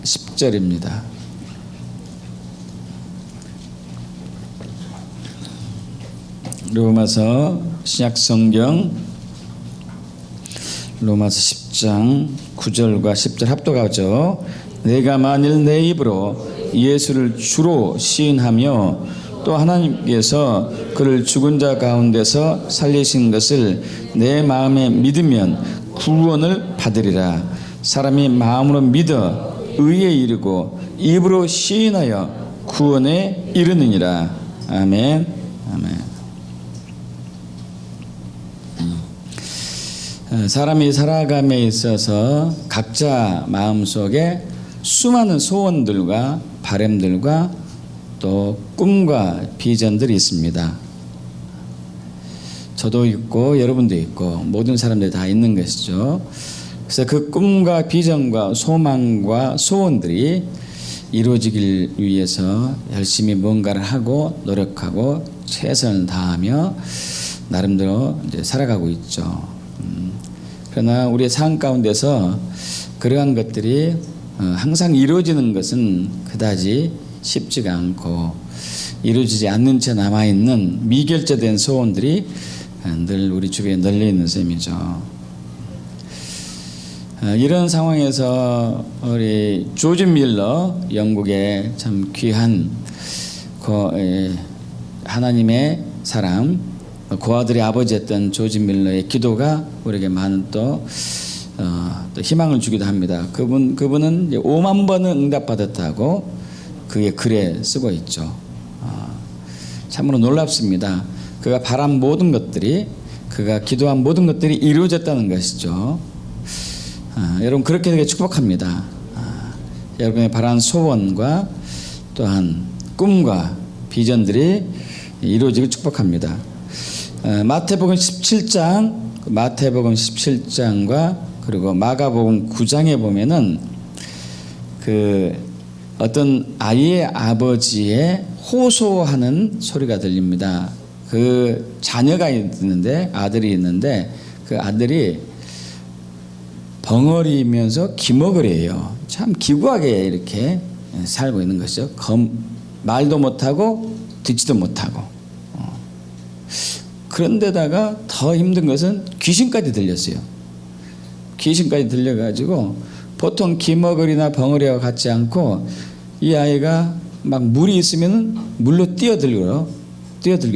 10절입니다. 로마서 신약성경 로마서 10장 9절과 10절 합독하죠. 내가 만일 내 입으로 예수를 주로 시인하며 또 하나님께서 그를 죽은 자 가운데서 살리신 것을 내 마음에 믿으면 구원을 받으리라. 사람이 마음으로 믿어 의에 이르고 입으로 시인하여 구원에 이르느니라. 아멘. 아멘. 사람이 살아감에 있어서 각자 마음속에 수많은 소원들과 바람들과 또 꿈과 비전들이 있습니다. 저도 있고 여러분도 있고 모든 사람들이 다 있는 것이죠. 그래서 그 꿈과 비전과 소망과 소원들이 이루어지길 위해서 열심히 뭔가를 하고 노력하고 최선을 다하며 나름대로 이제 살아가고 있죠. 그러나 우리의 삶 가운데서 그러한 것들이 항상 이루어지는 것은 그다지 쉽지가 않고 이루어지지 않는 채 남아있는 미결제된 소원들이 늘 우리 주변에 널려 있는 셈이죠. 이런 상황에서 우리 조지 밀러, 영국의 참 귀한 하나님의 사람, 고아들의 아버지였던 조지 밀러의 기도가 우리에게 많은 또 희망을 주기도 합니다. 그분은 5만 번은 응답받았다고 그의 글에 쓰고 있죠. 참으로 놀랍습니다. 그가 바란 모든 것들이, 그가 기도한 모든 것들이 이루어졌다는 것이죠. 여러분 그렇게 되게 축복합니다. 여러분의 바란 소원과 또한 꿈과 비전들이 이루어지길 축복합니다. 마태복음 17장과 그리고 마가복음 9장에 보면은 그 어떤 아이의 아버지의 호소하는 소리가 들립니다. 그 자녀가 있는데, 아들이 있는데 그 아들이 벙어리면서 기머거리예요. 참 기구하게 이렇게 살고 있는 것이죠. 말도 못하고 듣지도 못하고. 그런데다가 더 힘든 것은 귀신까지 들렸어요. 귀신까지 들려가지고 보통 기머거리나 벙어리와 같지 않고 이 아이가 막 물이 있으면 물로 뛰어들기도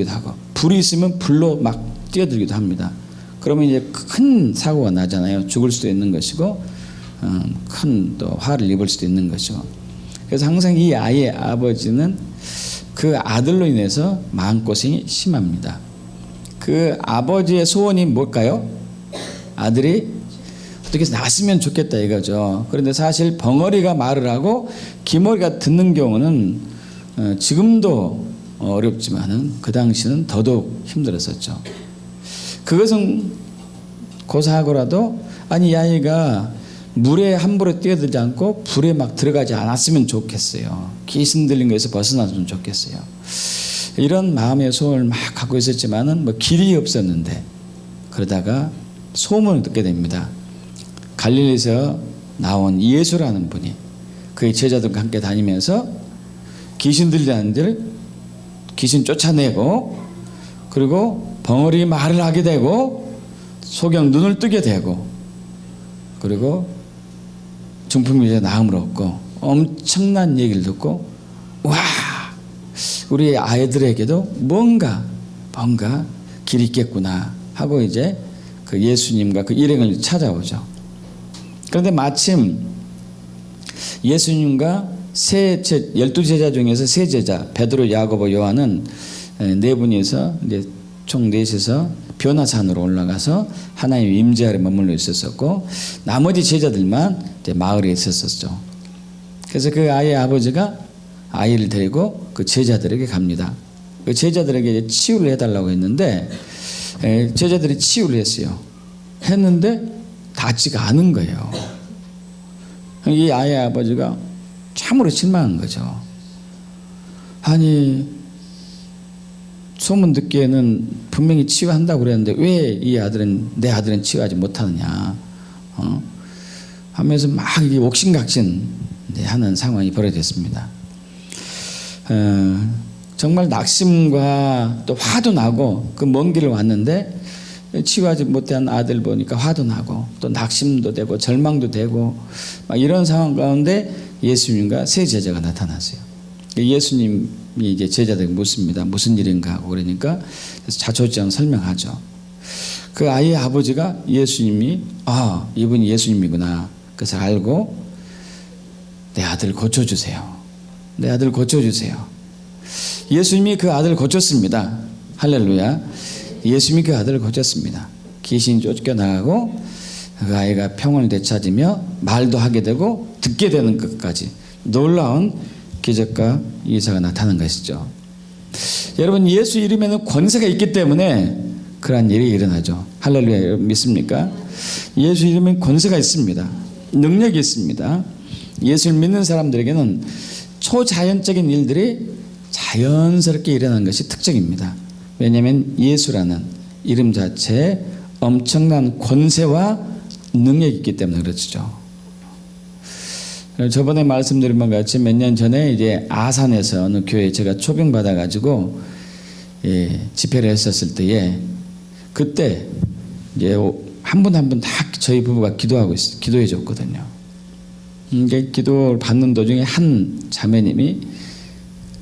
하고 불이 있으면 불로 막 뛰어들기도 합니다. 그러면 이제 큰 사고가 나잖아요. 죽을 수도 있는 것이고 큰 또 화를 입을 수도 있는 것이고. 그래서 항상 이 아이의 아버지는 그 아들로 인해서 마음고생이 심합니다. 그 아버지의 소원이 뭘까요? 아들이 어떻게 해서 나왔으면 좋겠다 이거죠. 그런데 사실 벙어리가 말을 하고 기머리가 듣는 경우는 지금도 어렵지만은 그 당시는 더더욱 힘들었었죠. 그것은 고사하고라도 아니 이 아이가 물에 함부로 뛰어들지 않고 불에 막 들어가지 않았으면 좋겠어요. 귀신 들린 것에서 벗어났으면 좋겠어요. 이런 마음의 소원을 막 갖고 있었지만은 뭐 길이 없었는데 그러다가 소문을 듣게 됩니다. 갈릴리에서 나온 예수라는 분이 그의 제자들과 함께 다니면서 귀신 들리는 데를 귀신 쫓아내고 그리고 벙어리 말을 하게 되고 소경 눈을 뜨게 되고 그리고 중풍병자 나음을 얻고 엄청난 얘기를 듣고 와 우리 아이들에게도 뭔가 길이 있겠구나 하고 이제 그 예수님과 그 일행을 찾아오죠. 그런데 마침 예수님과 12제자 중에서 3제자 베드로, 야고보, 요한은 네 분이서 이제 총 넷이서 변화산으로 올라가서 하나님의 임재 아래 머물러 있었었고 나머지 제자들만 이제 마을에 있었었죠. 그래서 그 아이의 아버지가 아이를 데리고 그 제자들에게 갑니다. 그 제자들에게 치유를 해달라고 했는데 제자들이 치유를 했는데 닿지가 않은 거예요. 이 아이의 아버지가 참으로 실망한 거죠. 아니 소문 듣기에는 분명히 치유한다고 그랬는데 왜 내 아들은 치유하지 못하느냐 하면서 막 이게 옥신각신 하는 상황이 벌어졌습니다. 정말 낙심과 또 화도 나고 그 먼 길을 왔는데 치유하지 못한 아들 보니까 화도 나고 또 낙심도 되고 절망도 되고 막 이런 상황 가운데 예수님과 세 제자가 나타났어요. 예수님이 이제 제자들에게 묻습니다. 무슨 일인가 하고 그러니까 자초지종 설명하죠. 그 아이의 아버지가 예수님이 이분이 예수님이구나. 그래서 알고 내 아들 고쳐주세요. 내 아들 고쳐주세요. 예수님이 그 아들을 고쳤습니다. 할렐루야. 예수님이 그 아들을 고쳤습니다. 귀신이 쫓겨나가고 그 아이가 평온을 되찾으며 말도 하게 되고 듣게 되는 것까지 놀라운 기적과 이사가 나타난 것이죠. 여러분, 예수 이름에는 권세가 있기 때문에 그러한 일이 일어나죠. 할렐루야. 여러분 믿습니까? 예수 이름엔 권세가 있습니다. 능력이 있습니다. 예수를 믿는 사람들에게는 초자연적인 일들이 자연스럽게 일어나는 것이 특징입니다. 왜냐하면 예수라는 이름 자체에 엄청난 권세와 능력이 있기 때문에 그렇죠. 저번에 말씀드린 것 같이 몇 년 전에 이제 아산에서 어느 교회에 제가 초빙받아 가지고 집회를 했었을 때에 그때 이제 한 분 한 분 다 저희 부부가 기도해 줬거든요. 이게 기도를 받는 도중에 한 자매님이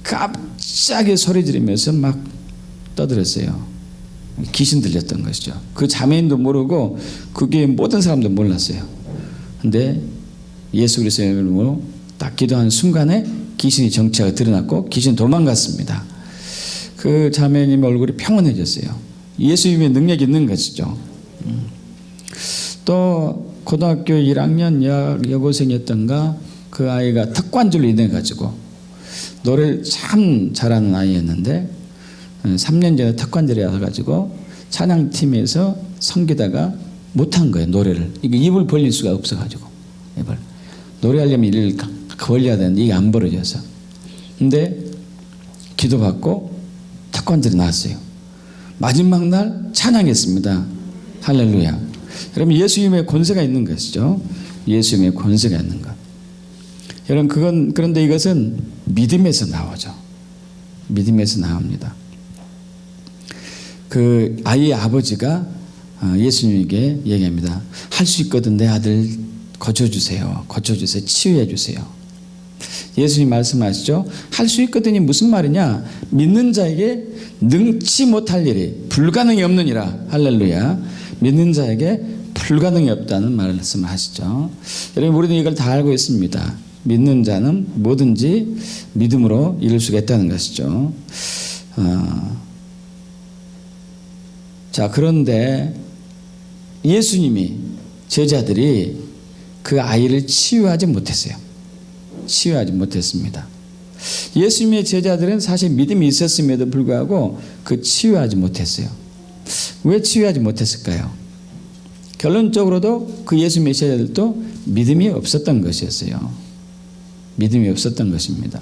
갑자기 소리 지르면서 막 떠들었어요. 귀신 들렸던 것이죠. 그 자매인도 모르고 그게 모든 사람도 몰랐어요. 근데 예수 그리스도의 이름으로 딱 기도하는 순간에 귀신이 정체가 드러났고 귀신 도망갔습니다. 그 자매님 얼굴이 평온해졌어요. 예수님의 능력이 있는 것이죠. 또 고등학교 1학년 여고생이었던가 그 아이가 특관줄로 인해 가지고 노래를 참 잘하는 아이였는데 3년 전에 특관줄이 와가지고 찬양팀에서 섬기다가 못한 거예요. 노래를. 이거 입을 벌릴 수가 없어가지고 노래하려면 이를 벌려야 되는데 이게 안 벌어져서. 근데 기도받고 특관줄이 나왔어요. 마지막 날 찬양했습니다. 할렐루야. 여러분, 예수님의 권세가 있는 것이죠. 예수님의 권세가 있는 것. 여러분, 그런데 이것은 믿음에서 나오죠. 믿음에서 나옵니다. 그 아이의 아버지가 예수님에게 얘기합니다. 할 수 있거든. 내 아들 고쳐주세요. 고쳐주세요. 치유해주세요. 예수님 말씀하시죠. 할 수 있거든이 무슨 말이냐. 믿는 자에게 능치 못할 일이 불가능이 없느니라. 할렐루야. 믿는 자에게 불가능이 없다는 말씀을 하시죠. 여러분, 우리는 이걸 다 알고 있습니다. 믿는 자는 뭐든지 믿음으로 이룰 수가 있다는 것이죠. 자, 그런데 예수님이 제자들이 그 아이를 치유하지 못했어요. 치유하지 못했습니다. 예수님의 제자들은 사실 믿음이 있었음에도 불구하고 그 치유하지 못했어요. 왜 치유하지 못했을까요? 결론적으로도 그 예수님의 제자들도 믿음이 없었던 것이었어요. 믿음이 없었던 것입니다.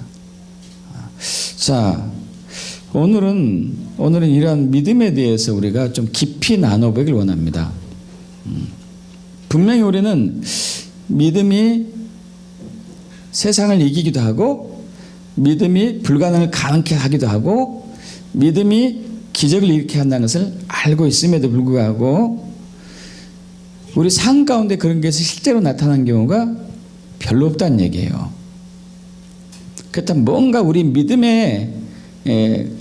자, 오늘은 이러한 믿음에 대해서 우리가 좀 깊이 나눠보길 원합니다. 분명히 우리는 믿음이 세상을 이기기도 하고 믿음이 불가능을 가능케 하기도 하고 믿음이 기적을 일으키게 한다는 것을 알고 있음에도 불구하고 우리 삶 가운데 그런 것이 실제로 나타난 경우가 별로 없다는 얘기예요. 그렇다면 뭔가 우리 믿음의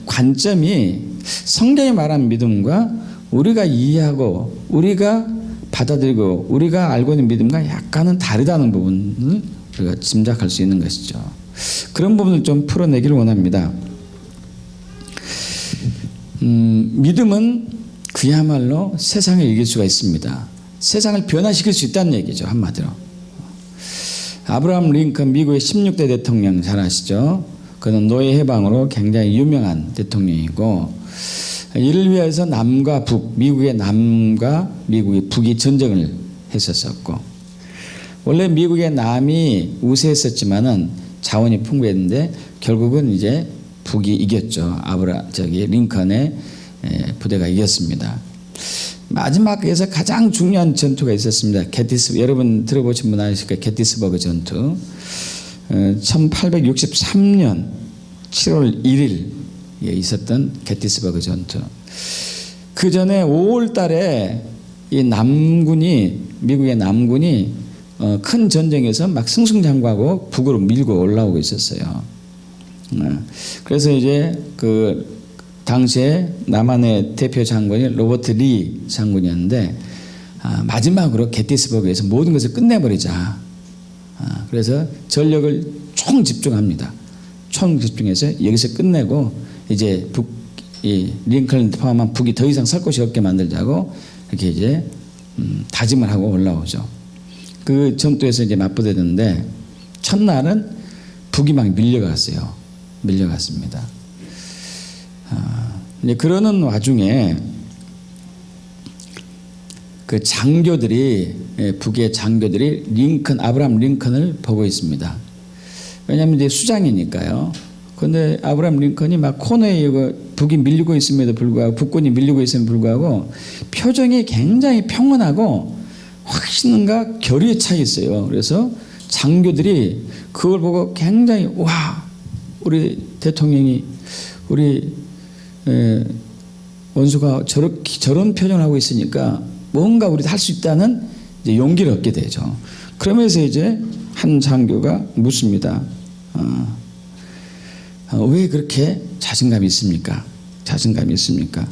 관점이 성경이 말한 믿음과 우리가 이해하고 우리가 받아들이고 우리가 알고 있는 믿음과 약간은 다르다는 부분을 우리가 짐작할 수 있는 것이죠. 그런 부분을 좀 풀어내기를 원합니다. 믿음은 그야말로 세상을 이길 수가 있습니다. 세상을 변화시킬 수 있다는 얘기죠. 한마디로. 아브라함 링컨 미국의 16대 대통령 잘 아시죠? 그는 노예 해방으로 굉장히 유명한 대통령이고 이를 위해서 남과 북, 미국의 남과 미국의 북이 전쟁을 했었었고 원래 미국의 남이 우세했었지만은 자원이 풍부했는데 결국은 이제 북이 이겼죠. 링컨의 부대가 이겼습니다. 마지막에서 가장 중요한 전투가 있었습니다. 여러분 들어보신 분 아실 거예요. 게티스버그 전투. 1863년 7월 1일에 있었던 게티스버그 전투. 그 전에 5월 달에 이 남군이, 미국의 남군이 큰 전쟁에서 막 승승장구하고 북으로 밀고 올라오고 있었어요. 그래서 이제 그 당시에 남한의 대표 장군이 로버트 리 장군이었는데, 마지막으로 게티스버그에서 모든 것을 끝내버리자. 그래서 전력을 총 집중합니다. 총 집중해서 여기서 끝내고 이제 이 링컨을 포함한 북이 더 이상 살 곳이 없게 만들자고 이렇게 이제 다짐을 하고 올라오죠. 그 전투에서 이제 맞부대는데 첫날은 북이 막 밀려갔어요. 밀려갔습니다. 이제 그러는 와중에 그 장교들이, 북의 장교들이 아브라함 링컨을 보고 있습니다. 왜냐하면 이제 수장이니까요. 그런데 아브라함 링컨이 막 코너에 북이 밀리고 있음에도 불구하고, 북군이 밀리고 있음에도 불구하고 표정이 굉장히 평온하고 확신과 결의에 차 있어요. 그래서 장교들이 그걸 보고 굉장히, 와, 우리 대통령이, 우리 원수가 저런 표정을 하고 있으니까 뭔가 우리도 할 수 있다는 이제 용기를 얻게 되죠. 그러면서 이제 한 장교가 묻습니다. 왜 그렇게 자신감이 있습니까? 자신감이 있습니까?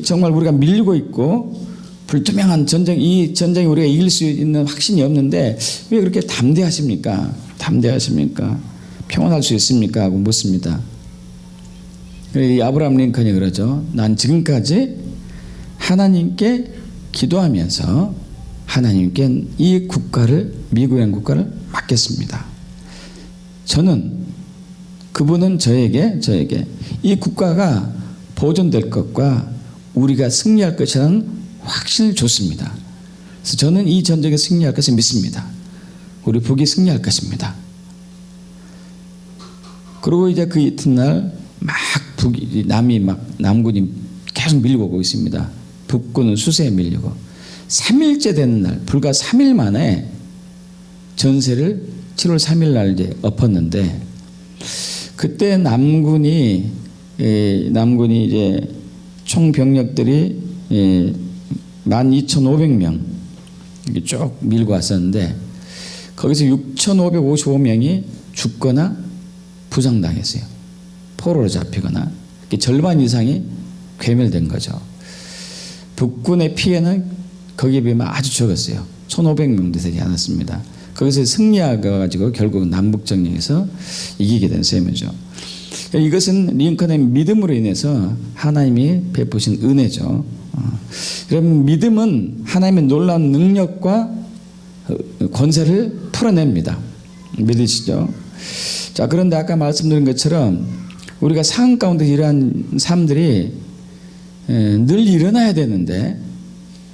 정말 우리가 밀리고 있고 불투명한 전쟁, 이 전쟁이 우리가 이길 수 있는 확신이 없는데 왜 그렇게 담대하십니까? 담대하십니까? 평온할 수 있습니까? 하고 묻습니다. 이 아브라함 링컨이 그러죠. 난 지금까지 하나님께 기도하면서 하나님께 이 국가를, 미국이라는 국가를 맡겼습니다. 그분은 저에게 이 국가가 보존될 것과 우리가 승리할 것이라는 확신을 줬습니다. 그래서 저는 이 전쟁에 승리할 것을 믿습니다. 우리 북이 승리할 것입니다. 그리고 이제 그 이튿날 막 남군이 계속 밀고 오고 있습니다. 북군은 수세에 밀리고 3일째 되는 날, 불과 3일 만에 전세를 7월 3일 날 이제 엎었는데, 그때 남군이 이제 총 병력들이 12,500명 쭉 밀고 왔었는데, 거기서 6,555명이 죽거나 부상당했어요. 포로로 잡히거나 절반 이상이 괴멸된 거죠. 북군의 피해는 거기에 비하면 아주 적었어요. 1,500명도 되지 않았습니다. 거기서 승리하가지고 결국 남북전쟁에서 이기게 된 셈이죠. 이것은 링컨의 믿음으로 인해서 하나님이 베푸신 은혜죠. 여러분, 믿음은 하나님의 놀라운 능력과 권세를 풀어냅니다. 믿으시죠? 자, 그런데 아까 말씀드린 것처럼 우리가 상황 가운데 이러한 삶들이 늘 일어나야 되는데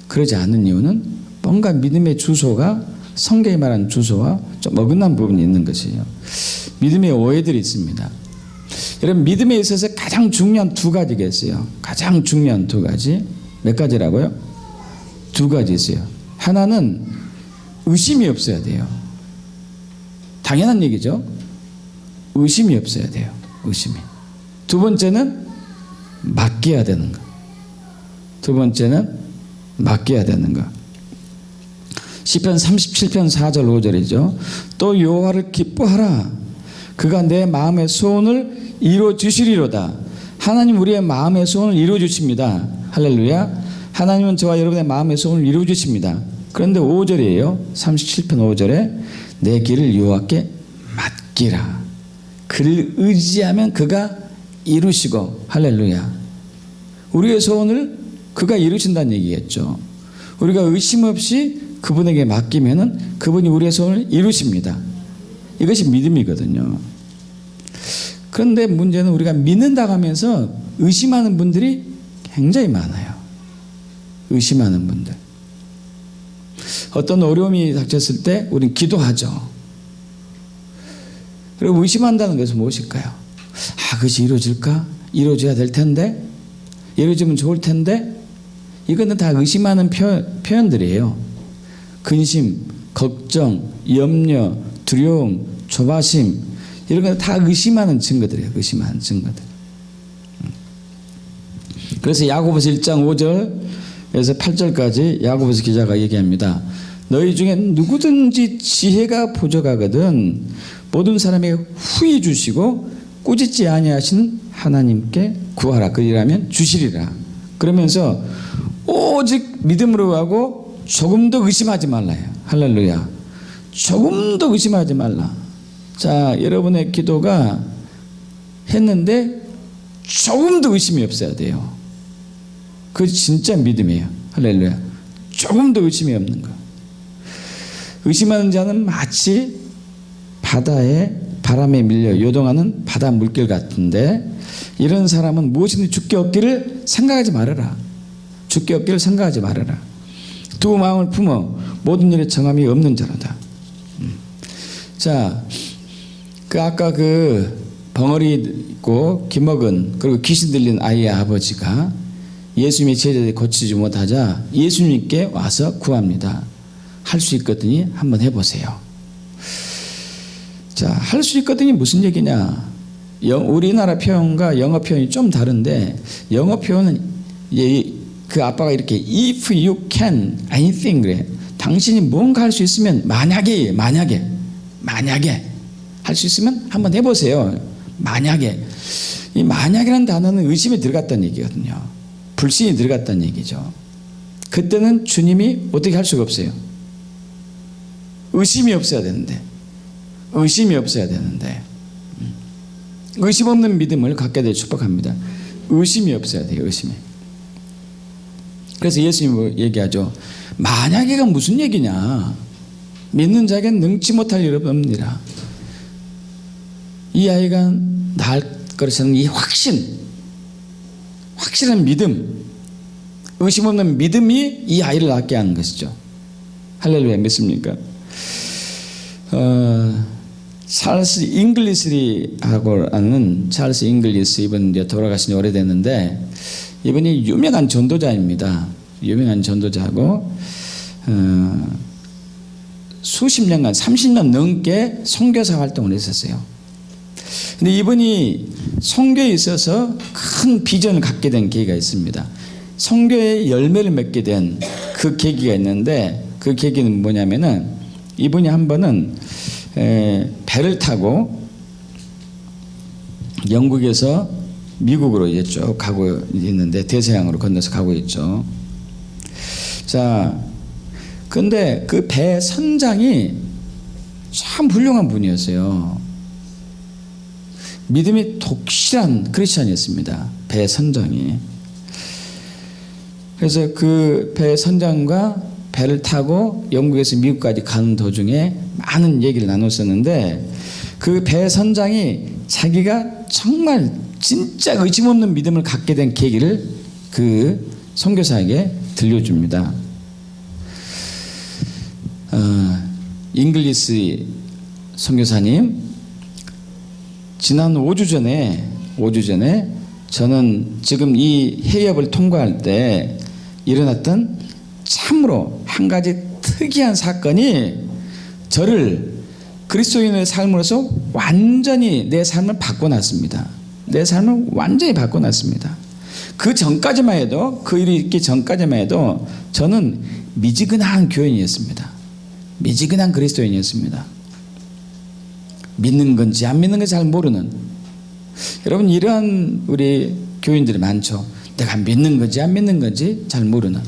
그러지 않는 이유는 뭔가 믿음의 주소가 성경이 말하는 주소와 좀 어긋난 부분이 있는 것이에요. 믿음의 오해들이 있습니다. 여러분, 믿음에 있어서 가장 중요한 두 가지가 있어요. 가장 중요한 두 가지. 몇 가지라고요? 두 가지 있어요. 하나는 의심이 없어야 돼요. 당연한 얘기죠. 의심이 없어야 돼요. 의심이. 두 번째는 맡겨야 되는 거. 두 번째는 맡겨야 되는 거. 시편 37편 4절 5절이죠. 또 여호와를 기뻐하라. 그가 내 마음의 소원을 이루어 주시리로다. 하나님 우리의 마음의 소원을 이루어 주십니다. 할렐루야. 하나님은 저와 여러분의 마음의 소원을 이루어 주십니다. 그런데 5절이에요. 37편 5절에 내 길을 여호와께 맡기라. 그를 의지하면 그가 이루시고. 할렐루야. 우리의 소원을 그가 이루신다는 얘기겠죠. 우리가 의심 없이 그분에게 맡기면은 그분이 우리의 소원을 이루십니다. 이것이 믿음이거든요. 그런데 문제는 우리가 믿는다고 하면서 의심하는 분들이 굉장히 많아요. 의심하는 분들. 어떤 어려움이 닥쳤을 때 우리는 기도하죠. 그리고 의심한다는 것은 무엇일까요? 그것이 이루어질까? 이루어져야 될 텐데? 이루어지면 좋을 텐데? 이거는 다 의심하는 표현들이에요. 근심, 걱정, 염려, 두려움, 조바심, 이런 건 다 의심하는 증거들이에요. 의심하는 증거들. 그래서 야고보서 1장 5절에서 8절까지 야고보서 기자가 얘기합니다. 너희 중에 누구든지 지혜가 부족하거든 모든 사람에게 후히 주시고 꾸짖지 아니하신 하나님께 구하라. 그리라면 주시리라. 그러면서 오직 믿음으로 가고 조금 더 의심하지 말라요. 할렐루야. 조금 더 의심하지 말라. 자, 여러분의 기도가 했는데 조금 더 의심이 없어야 돼요. 그게 진짜 믿음이에요. 할렐루야. 조금 더 의심이 없는 거. 의심하는 자는 마치 바다에 바람에 밀려 요동하는 바다 물결 같은데, 이런 사람은 무엇이든지 주께 얻기를 생각하지 말아라. 주께 얻기를 생각하지 말아라. 두 마음을 품어 모든 일에 정함이 없는 자로다. 자, 아까 벙어리 있고 기먹은 그리고 귀신 들린 아이의 아버지가 예수님의 제자들이 고치지 못하자 예수님께 와서 구합니다. 할 수 있거든요. 한번 해보세요. 자, 할 수 있거든요. 무슨 얘기냐? 우리나라 표현과 영어 표현이 좀 다른데, 영어 표현은 그 아빠가 이렇게 if you can anything 그래. 당신이 뭔가 할 수 있으면 만약에 할 수 있으면 한번 해보세요. 만약에. 이 만약이라는 단어는 의심이 들어갔다는 얘기거든요. 불신이 들어갔다는 얘기죠. 그때는 주님이 어떻게 할 수가 없어요. 의심이 없어야 되는데 의심 없는 믿음을 갖게 될 축복합니다. 의심이 없어야 돼요. 의심이. 그래서 예수님이 얘기하죠. 만약에가 무슨 얘기냐. 믿는 자에겐 능치 못할 일 없느니라. 이 아이가 나을 것이라는 이 확실한 믿음, 의심 없는 믿음이 이 아이를 낫게 하는 것이죠. 할렐루야. 믿습니까? 찰스 잉글리스리하고 하는 찰스 잉글리스, 이분 이제 돌아가신 지 오래됐는데, 이분이 유명한 전도자입니다. 유명한 전도자고 수십 년간 30년 넘게 선교사 활동을 했었어요. 근데 이분이 선교에 있어서 큰 비전을 갖게 된 계기가 있습니다. 선교의 열매를 맺게 된 그 계기가 있는데, 그 계기는 뭐냐면은, 이분이 한 번은 배를 타고 영국에서 미국으로 이제 쭉 가고 있는데, 대서양으로 건너서 가고 있죠. 자, 근데 그 배 선장이 참 훌륭한 분이었어요. 믿음이 독실한 크리스찬이었습니다. 배 선장이. 그래서 그 배 선장과 배를 타고 영국에서 미국까지 가는 도중에 많은 얘기를 나눴었는데, 그 배 선장이 자기가 정말 진짜 의심 없는 믿음을 갖게 된 계기를 그 선교사에게 들려줍니다. 잉글리스 선교사님, 지난 5주 전에 저는 지금 이 해협을 통과할 때 일어났던 참으로 한 가지 특이한 사건이 저를 그리스도인의 삶으로서 완전히 내 삶을 바꿔놨습니다. 내 삶을 완전히 바꿔놨습니다. 그 전까지만 해도, 그 일이 있기 전까지만 해도 저는 미지근한 교인이었습니다. 미지근한 그리스도인이었습니다. 믿는 건지 안 믿는 건지 잘 모르는. 여러분, 이러한 우리 교인들이 많죠. 내가 믿는 건지 안 믿는 건지 잘 모르는.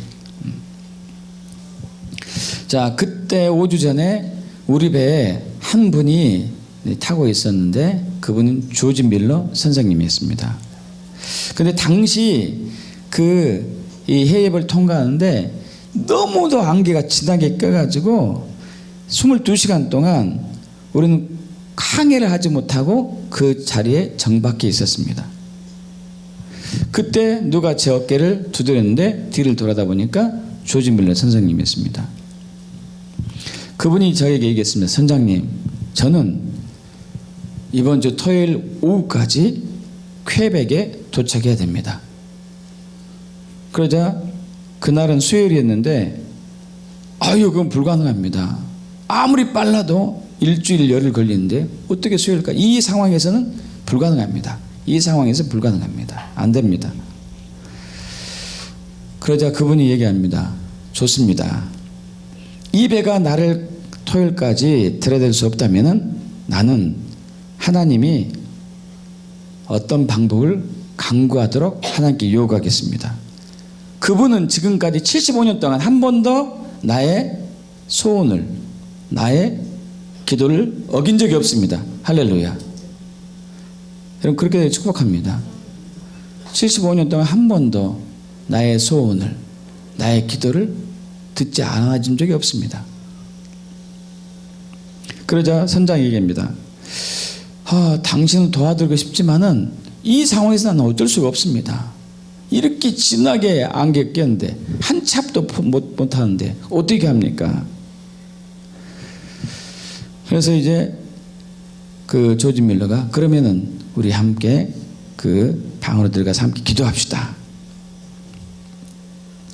자, 그때 5주 전에 우리 배에 한 분이 타고 있었는데, 그분은 조지 밀러 선생님이었습니다. 근데 당시 이 해협을 통과하는데 너무도 안개가 진하게 껴가지고 22시간 동안 우리는 항해를 하지 못하고 그 자리에 정박해 있었습니다. 그때 누가 제 어깨를 두드렸는데 뒤를 돌아다 보니까 조지 밀러 선생님이었습니다. 그분이 저에게 얘기했습니다. 선장님, 저는 이번 주 토요일 오후까지 퀘벡에 도착해야 됩니다. 그러자 그날은 수요일이었는데, 그건 불가능합니다. 아무리 빨라도 일주일 열흘 걸리는데 어떻게 수요일까? 이 상황에서는 불가능합니다. 이 상황에서 불가능합니다. 안 됩니다. 그러자 그분이 얘기합니다. 좋습니다. 이 배가 나를 토요일까지 들여댈 수 없다면은 나는 하나님이 어떤 방법을 강구하도록 하나님께 요구하겠습니다. 그분은 지금까지 75년 동안 한 번도 나의 소원을, 나의 기도를 어긴 적이 없습니다. 할렐루야. 여러분 그렇게 축복합니다. 75년 동안 한 번도 나의 소원을, 나의 기도를 듣지 않아준 적이 없습니다. 그러자 선장이 얘기합니다. 당신을 도와드리고 싶지만은 이 상황에서 나는 어쩔 수가 없습니다. 이렇게 진하게 안개 꼈는데 한 찹도 못 하는데 어떻게 합니까? 그래서 이제 그 조지 밀러가 그러면은 우리 함께 그 방으로 들어가서 함께 기도합시다.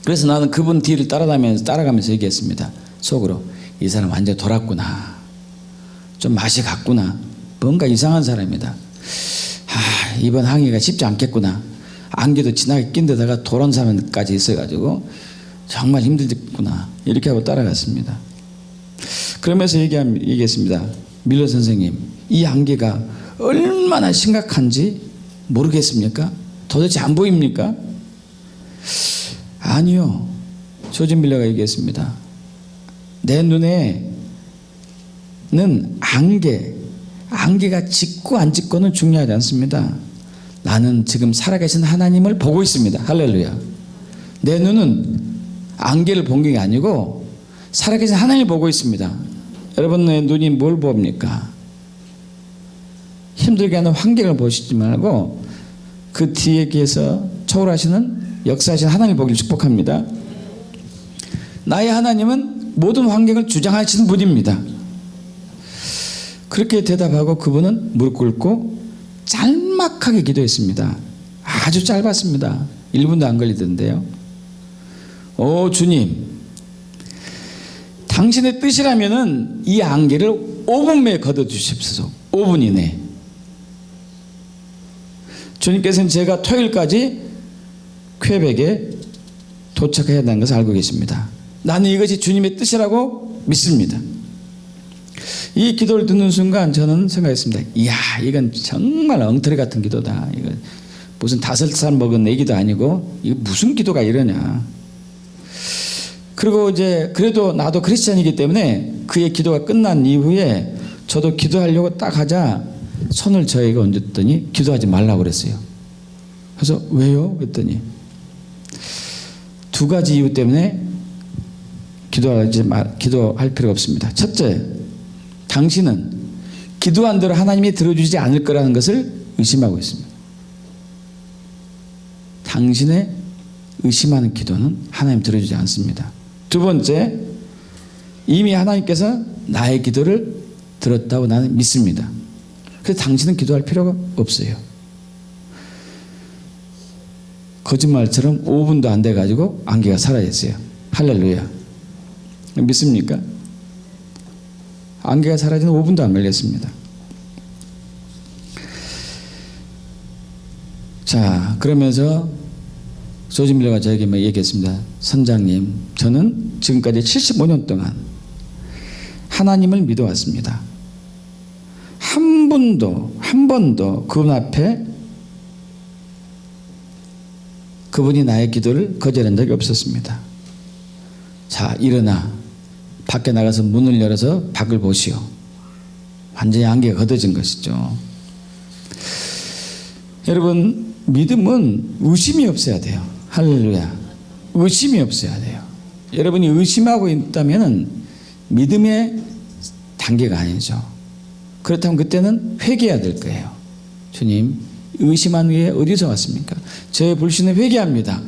그래서 나는 그분 뒤를 따라가면서 얘기했습니다. 속으로 이 사람 완전 돌았구나. 좀 맛이 갔구나. 뭔가 이상한 사람이다. 이번 항해가 쉽지 않겠구나. 안개도 진하게 낀 데다가 도란 사람까지 있어가지고 정말 힘들겠구나. 이렇게 하고 따라갔습니다. 그러면서 얘기했습니다. 밀러 선생님, 이 안개가 얼마나 심각한지 모르겠습니까? 도대체 안 보입니까? 아니요. 조지 밀러가 얘기했습니다. 내 눈에는 안개가 짙고 안 짙고는 중요하지 않습니다. 나는 지금 살아계신 하나님을 보고 있습니다. 할렐루야. 내 눈은 안개를 본 게 아니고 살아계신 하나님을 보고 있습니다. 여러분의 눈이 뭘 봅니까? 힘들게 하는 환경을 보시지 말고 그 뒤에서 초월하시는 역사하신 하나님을 보기를 축복합니다. 나의 하나님은 모든 환경을 주장하시는 분입니다. 그렇게 대답하고 그분은 무릎 꿇고 짤막하게 기도했습니다. 아주 짧았습니다. 1분도 안 걸리던데요. 오 주님, 당신의 뜻이라면은 이 안개를 5분 내에 걷어주십시오. 5분 이내. 주님께서는 제가 토요일까지 퀘벡에 도착해야 한다는 것을 알고 계십니다. 나는 이것이 주님의 뜻이라고 믿습니다. 이 기도를 듣는 순간 저는 생각했습니다. 이야, 이건 정말 엉터리 같은 기도다. 이거 무슨 5살 먹은 애기도 아니고 이거 무슨 기도가 이러냐. 그리고 이제 그래도 나도 크리스찬이기 때문에 그의 기도가 끝난 이후에 저도 기도하려고 딱 하자 손을 저에게 얹었더니 기도하지 말라고 그랬어요. 그래서 왜요? 그랬더니 2가지 이유 때문에 기도할 필요가 없습니다. 첫째, 당신은 기도한 대로 하나님이 들어주지 않을 거라는 것을 의심하고 있습니다. 당신의 의심하는 기도는 하나님 들어주지 않습니다. 2번째, 이미 하나님께서 나의 기도를 들었다고 나는 믿습니다. 그래서 당신은 기도할 필요가 없어요. 거짓말처럼 5분도 안 돼가지고 안개가 사라졌어요. 할렐루야. 믿습니까? 안개가 사라지는 5분도 안 걸렸습니다. 자, 그러면서 조지 밀러가 저에게 얘기했습니다. 선장님, 저는 지금까지 75년 동안 하나님을 믿어왔습니다. 한 번도 그분 앞에 그분이 나의 기도를 거절한 적이 없었습니다. 자, 일어나 밖에 나가서 문을 열어서 밖을 보시오. 완전히 안개가 걷어진 것이죠. 여러분, 믿음은 의심이 없어야 돼요. 할렐루야. 의심이 없어야 돼요. 여러분이 의심하고 있다면 믿음의 단계가 아니죠. 그렇다면 그때는 회개해야 될 거예요. 주님, 의심한 후에 어디서 왔습니까? 저의 불신을 회개합니다.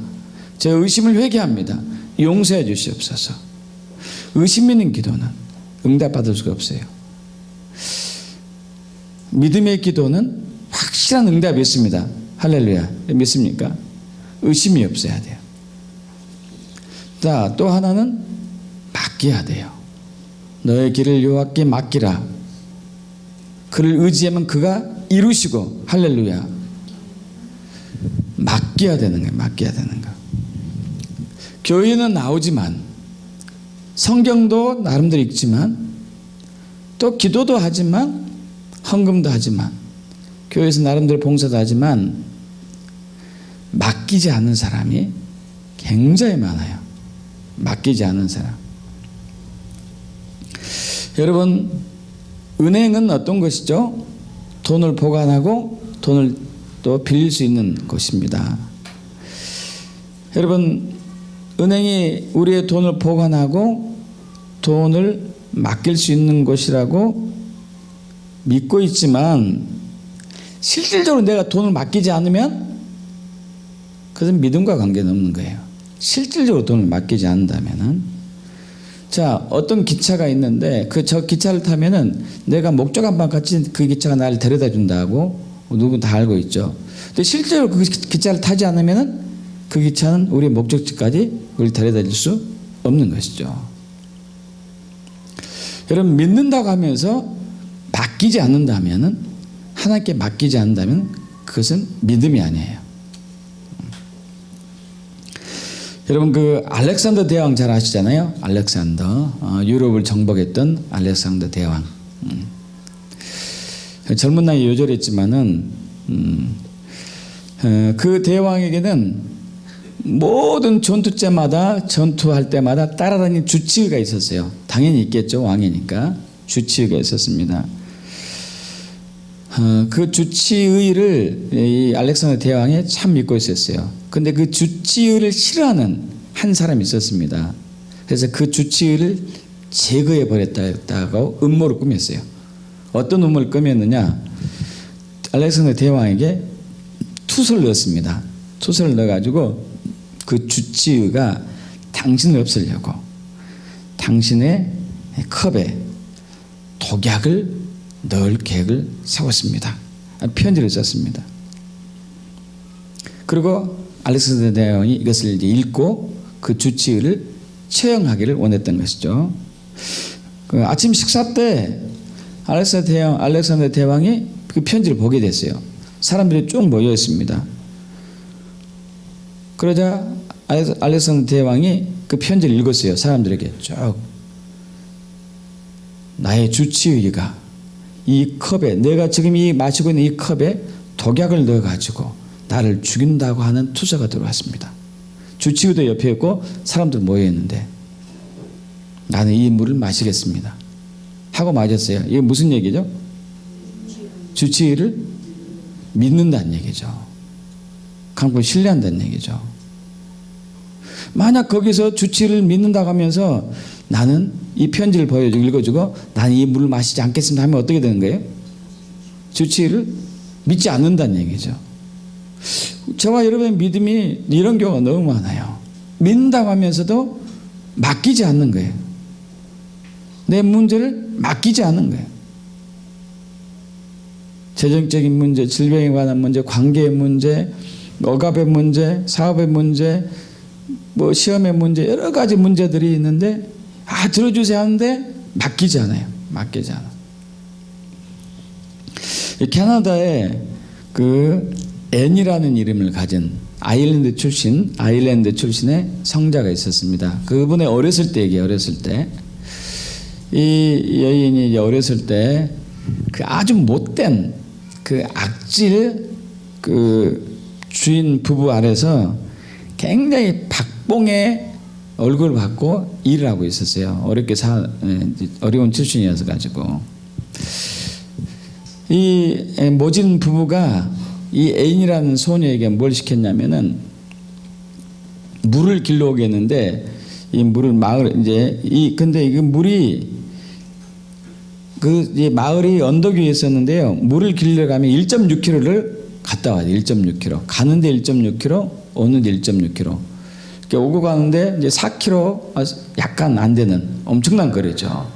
제 의심을 회개합니다. 용서해 주시옵소서. 의심 있는 기도는 응답받을 수가 없어요. 믿음의 기도는 확실한 응답이 있습니다. 할렐루야. 믿습니까? 의심이 없어야 돼요. 자, 또 하나는 맡겨야 돼요. 너의 길을 여호와께 맡기라. 그를 의지하면 그가 이루시고, 할렐루야. 맡겨야 되는 거예요. 맡겨야 되는 거. 교회는 나오지만, 성경도 나름대로 읽지만, 또 기도도 하지만, 헌금도 하지만, 교회에서 나름대로 봉사도 하지만, 맡기지 않는 사람이 굉장히 많아요. 맡기지 않는 사람. 여러분, 은행은 어떤 것이죠? 돈을 보관하고 돈을 또 빌릴 수 있는 곳입니다. 여러분, 은행이 우리의 돈을 보관하고 돈을 맡길 수 있는 곳이라고 믿고 있지만, 실질적으로 내가 돈을 맡기지 않으면 그것은 믿음과 관계는 없는 거예요. 실질적으로 돈을 맡기지 않는다면은. 자, 어떤 기차가 있는데 저 기차를 타면은 내가 목적함만 같이 그 기차가 나를 데려다 준다고 누구는 다 알고 있죠. 근데 실제로 그 기차를 타지 않으면은 그 기차는 우리의 목적지까지 우리를 데려다 줄 수 없는 것이죠. 여러분, 믿는다고 하면서 맡기지 않는다면은, 하나님께 맡기지 않는다면 그것은 믿음이 아니에요. 여러분, 그 알렉산더 대왕 잘 아시잖아요. 알렉산더, 유럽을 정복했던 알렉산더 대왕. 젊은 나이에 요절했지만은 그 대왕에게는 모든 전투제마다, 전투할 때마다 따라다니는 주치의가 있었어요. 당연히 있겠죠. 왕이니까 주치의가 있었습니다. 그 주치의를 이 알렉산더 대왕이 참 믿고 있었어요. 근데 그 주치의를 싫어하는 한 사람이 있었습니다. 그래서 그 주치의를 제거해 버렸다고 음모를 꾸몄어요. 어떤 음모를 꾸몄느냐? 알렉산더 대왕에게 투서를 넣었습니다. 투서를 넣어가지고 그 주치의가 당신을 없애려고 당신의 컵에 독약을 넣을 계획을 세웠습니다. 편지를 썼습니다. 그리고 알렉산더 대왕이 이것을 읽고 그 주치의를 처형하기를 원했던 것이죠. 그 아침 식사 때 알렉산더 대왕이 그 편지를 보게 됐어요. 사람들이 쭉 모여 있습니다. 그러자 알렉산더 대왕이 그 편지를 읽었어요. 사람들에게 쭉. 나의 주치의가 이 컵에, 내가 지금 이 마시고 있는 이 컵에 독약을 넣어가지고 나를 죽인다고 하는 투서가 들어왔습니다. 주치의도 옆에 있고 사람들 모여 있는데 나는 이 물을 마시겠습니다 하고 마셨어요. 이게 무슨 얘기죠? 주치의를 믿는다는 얘기죠. 강고 신뢰한다는 얘기죠. 만약 거기서 주치의를 믿는다고 하면서 나는 이 편지를 읽어주고 나는 이 물을 마시지 않겠습니다 하면 어떻게 되는 거예요? 주치의를 믿지 않는다는 얘기죠. 저와 여러분의 믿음이 이런 경우가 너무 많아요. 믿는다고 하면서도 맡기지 않는 거예요. 내 문제를 맡기지 않는 거예요. 재정적인 문제, 질병에 관한 문제, 관계의 문제, 억압의 문제, 사업의 문제, 뭐 시험의 문제, 여러 가지 문제들이 있는데 들어주세요 하는데 맡기지 않아요. 맡기지 않아. 캐나다에 그 앤이라는 이름을 가진 아일랜드 출신의 성자가 있었습니다. 그분의 어렸을 때 얘기예요. 어렸을 때. 이 여인이 이제 어렸을 때 그 아주 못된 그 악질 그 주인 부부 아래서 굉장히 박봉의 얼굴을 받고 일을 하고 있었어요. 어려운 출신이어서 가지고 이 모진 부부가 이 애인이라는 소녀에게 뭘 시켰냐면은 물을 길러 오겠는데 이 물을 근데 이 물이 그 마을이 언덕 위에 있었는데요. 물을 길러 가면 1.6km를 갔다 와야 돼. 1.6km. 가는데 1.6km, 오는데 1.6km. 이렇게 오고 가는데 이제 4km 약간 안 되는 엄청난 거리죠.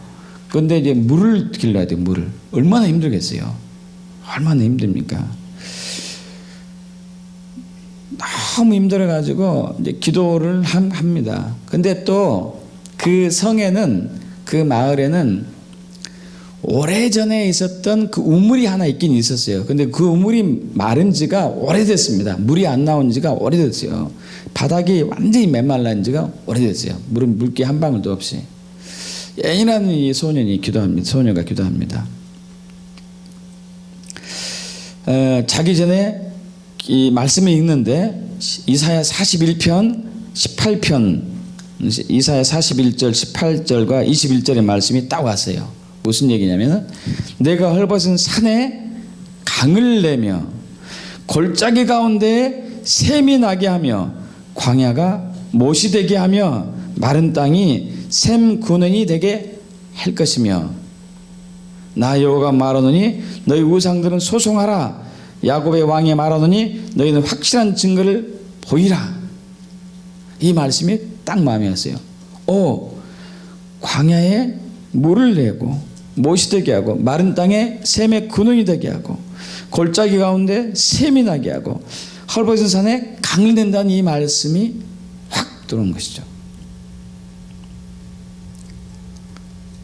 그런데 이제 물을 길러야 돼. 물을. 얼마나 힘들겠어요. 얼마나 힘듭니까? 너무 힘들어가지고 이제 기도를 합니다. 근데 또 그 성에는, 그 마을에는 오래전에 있었던 그 우물이 하나 있긴 있었어요. 근데 그 우물이 마른 지가 오래됐습니다. 물이 안 나온 지가 오래됐어요. 바닥이 완전히 메말란 지가 오래됐어요. 물기 한 방울도 없이. 예인한 이 소년이 기도합니다. 소녀가 기도합니다. 자기 전에 이 말씀을 읽는데 이사야 41편 18편 이사야 41절 18절과 21절의 말씀이 딱 왔어요. 무슨 얘기냐면 내가 헐벗은 산에 강을 내며 골짜기 가운데 샘이 나게 하며 광야가 못이 되게 하며 마른 땅이 샘 군원이 되게 할 것이며 나 여호와가 말하노니 너희 우상들은 소송하라 야곱의 왕이 말하노니 너희는 확실한 증거를 보이라. 이 말씀이 딱 마음에 왔어요. 광야에 물을 내고 못이 되게 하고 마른 땅에 샘의 근원이 되게 하고 골짜기 가운데 샘이 나게 하고 헐벗은 산에 강을 낸다는 이 말씀이 확 들어온 것이죠.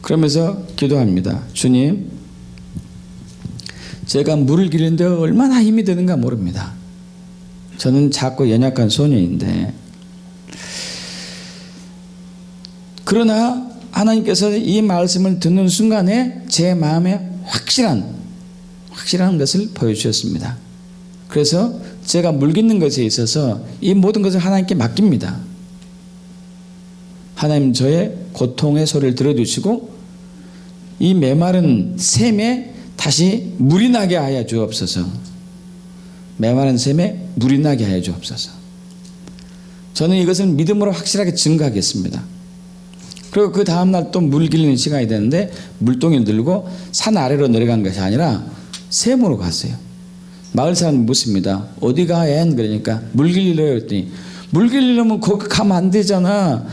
그러면서 기도합니다. 주님, 제가 물을 기르는데 얼마나 힘이 드는가 모릅니다. 저는 작고 연약한 소년인데 그러나 하나님께서 이 말씀을 듣는 순간에 제 마음에 확실한 것을 보여주셨습니다. 그래서 제가 물 깃는 것에 있어서 이 모든 것을 하나님께 맡깁니다. 하나님 저의 고통의 소리를 들어주시고 이 메마른 샘에 다시 물이 나게 하여 주옵소서. 메마른 샘에 물이 나게 하여 주옵소서. 저는 이것을 믿음으로 확실하게 증거하겠습니다. 그리고 그 다음날 또 물 길리는 시간이 되는데 물동이를 들고 산 아래로 내려간 것이 아니라 샘으로 갔어요. 마을 사람이 묻습니다. 어디 가? 그러니까 물 길리러 했더니 물 길리려면 거기 가면 안 되잖아.